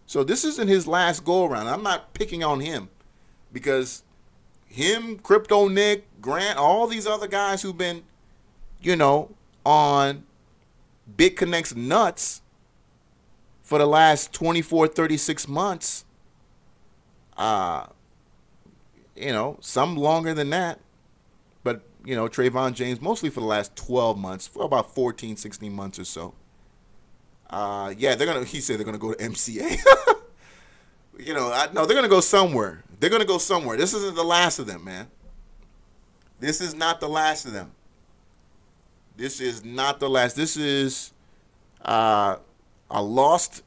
So this isn't his last go around. I'm not picking on him because him, Crypto Nick, Grant, all these other guys who've been, on BitConnect's nuts for the last 24, 36 months, some longer than that. But, TREVON James, mostly for the last 12 months, for about 14, 16 months or so. He said they're going to go to MCA. No, they're going to go somewhere. They're going to go somewhere. This isn't the last of them, man. This is not the last of them. This is not the last. This is a lost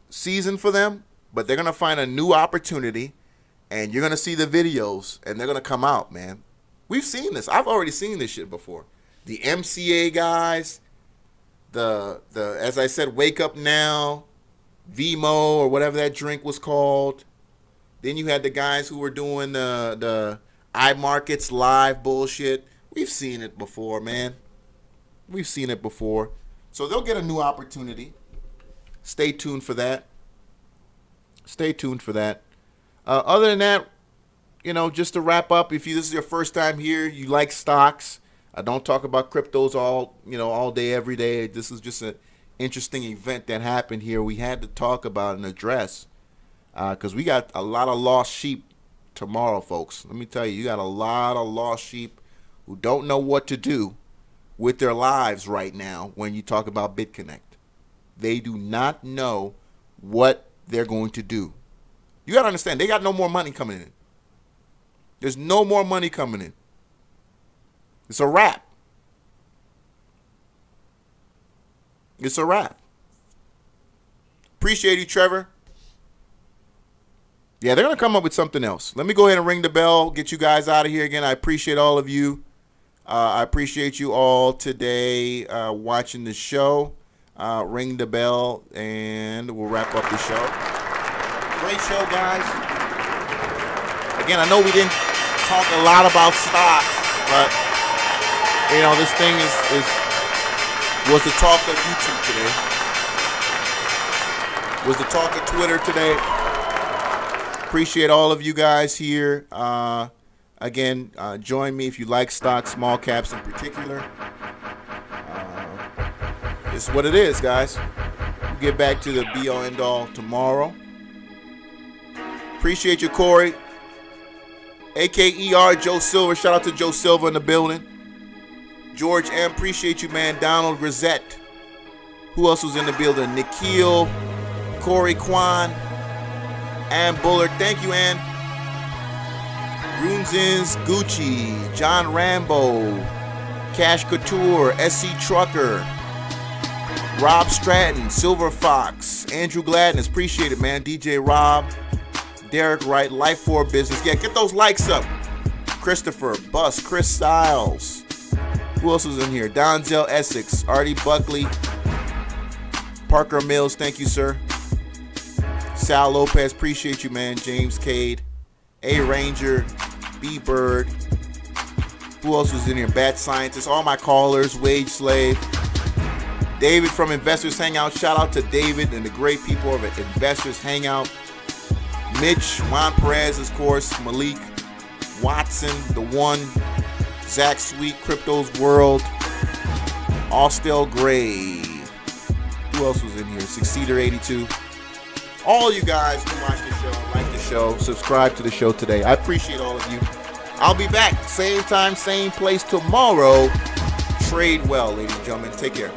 season for them, but they're going to find a new opportunity, and you're going to see the videos, and they're going to come out, man. We've seen this. I've already seen this shit before. The MCA guys, as I said, Wake Up Now, Vimo, or whatever that drink was called. Then you had the guys who were doing the iMarkets live bullshit. We've seen it before, man. We've seen it before. So they'll get a new opportunity. Stay tuned for that. Stay tuned for that. Other than that, just to wrap up, if this is your first time here, you like stocks, I don't talk about cryptos all day, every day. This is just an interesting event that happened here. We had to talk about and address because we got a lot of lost sheep tomorrow, folks. Let me tell you, you got a lot of lost sheep who don't know what to do with their lives right now when you talk about BitConnect. They do not know what they're going to do. You got to understand, they got no more money coming in. There's no more money coming in. It's a wrap. It's a wrap. Appreciate you, Trevor. Yeah, they're going to come up with something else. Let me go ahead and ring the bell, get you guys out of here again. I appreciate all of you. I appreciate you all today watching the show. Ring the bell, and we'll wrap up the show. Great show, guys. Again, I know we didn't talk a lot about stocks, but this thing was the talk of YouTube today. Was the talk of Twitter today. Appreciate all of you guys here. Again, join me if you like stocks, small caps in particular. It's what it is, guys. We'll get back to the be-all end-all tomorrow. Appreciate you, Corey. AKER, Joe Silver. Shout out to Joe Silver in the building. George M. Appreciate you, man. Donald Grisette. Who else was in the building? Nikhil, Corey Kwan, Ann Bullard. Thank you, Ann. Grunzins, Gucci, John Rambo, Cash Couture, SC Trucker, Rob Stratton, Silver Fox, Andrew Gladness. Appreciate it, man. DJ Rob, Derek Wright, Life for Business. Yeah, get those likes up. Christopher, Bus, Chris Styles. Who else was in here? Donzel Essex, Artie Buckley, Parker Mills. Thank you, sir. Sal Lopez. Appreciate you, man. James Cade, A Ranger, B Bird. Who else was in here? Bad Scientist. All my callers. Wage Slave. David from Investors Hangout. Shout out to David and the great people of Investors Hangout. Mitch, Juan Perez, of course, Malik, Watson, the one, Zach Sweet, Crypto's World, Austell Gray. Who else was in here? Succeeder82. All you guys who watch the show, like the show, subscribe to the show today. I appreciate all of you. I'll be back, same time, same place tomorrow. Trade well, ladies and gentlemen. Take care.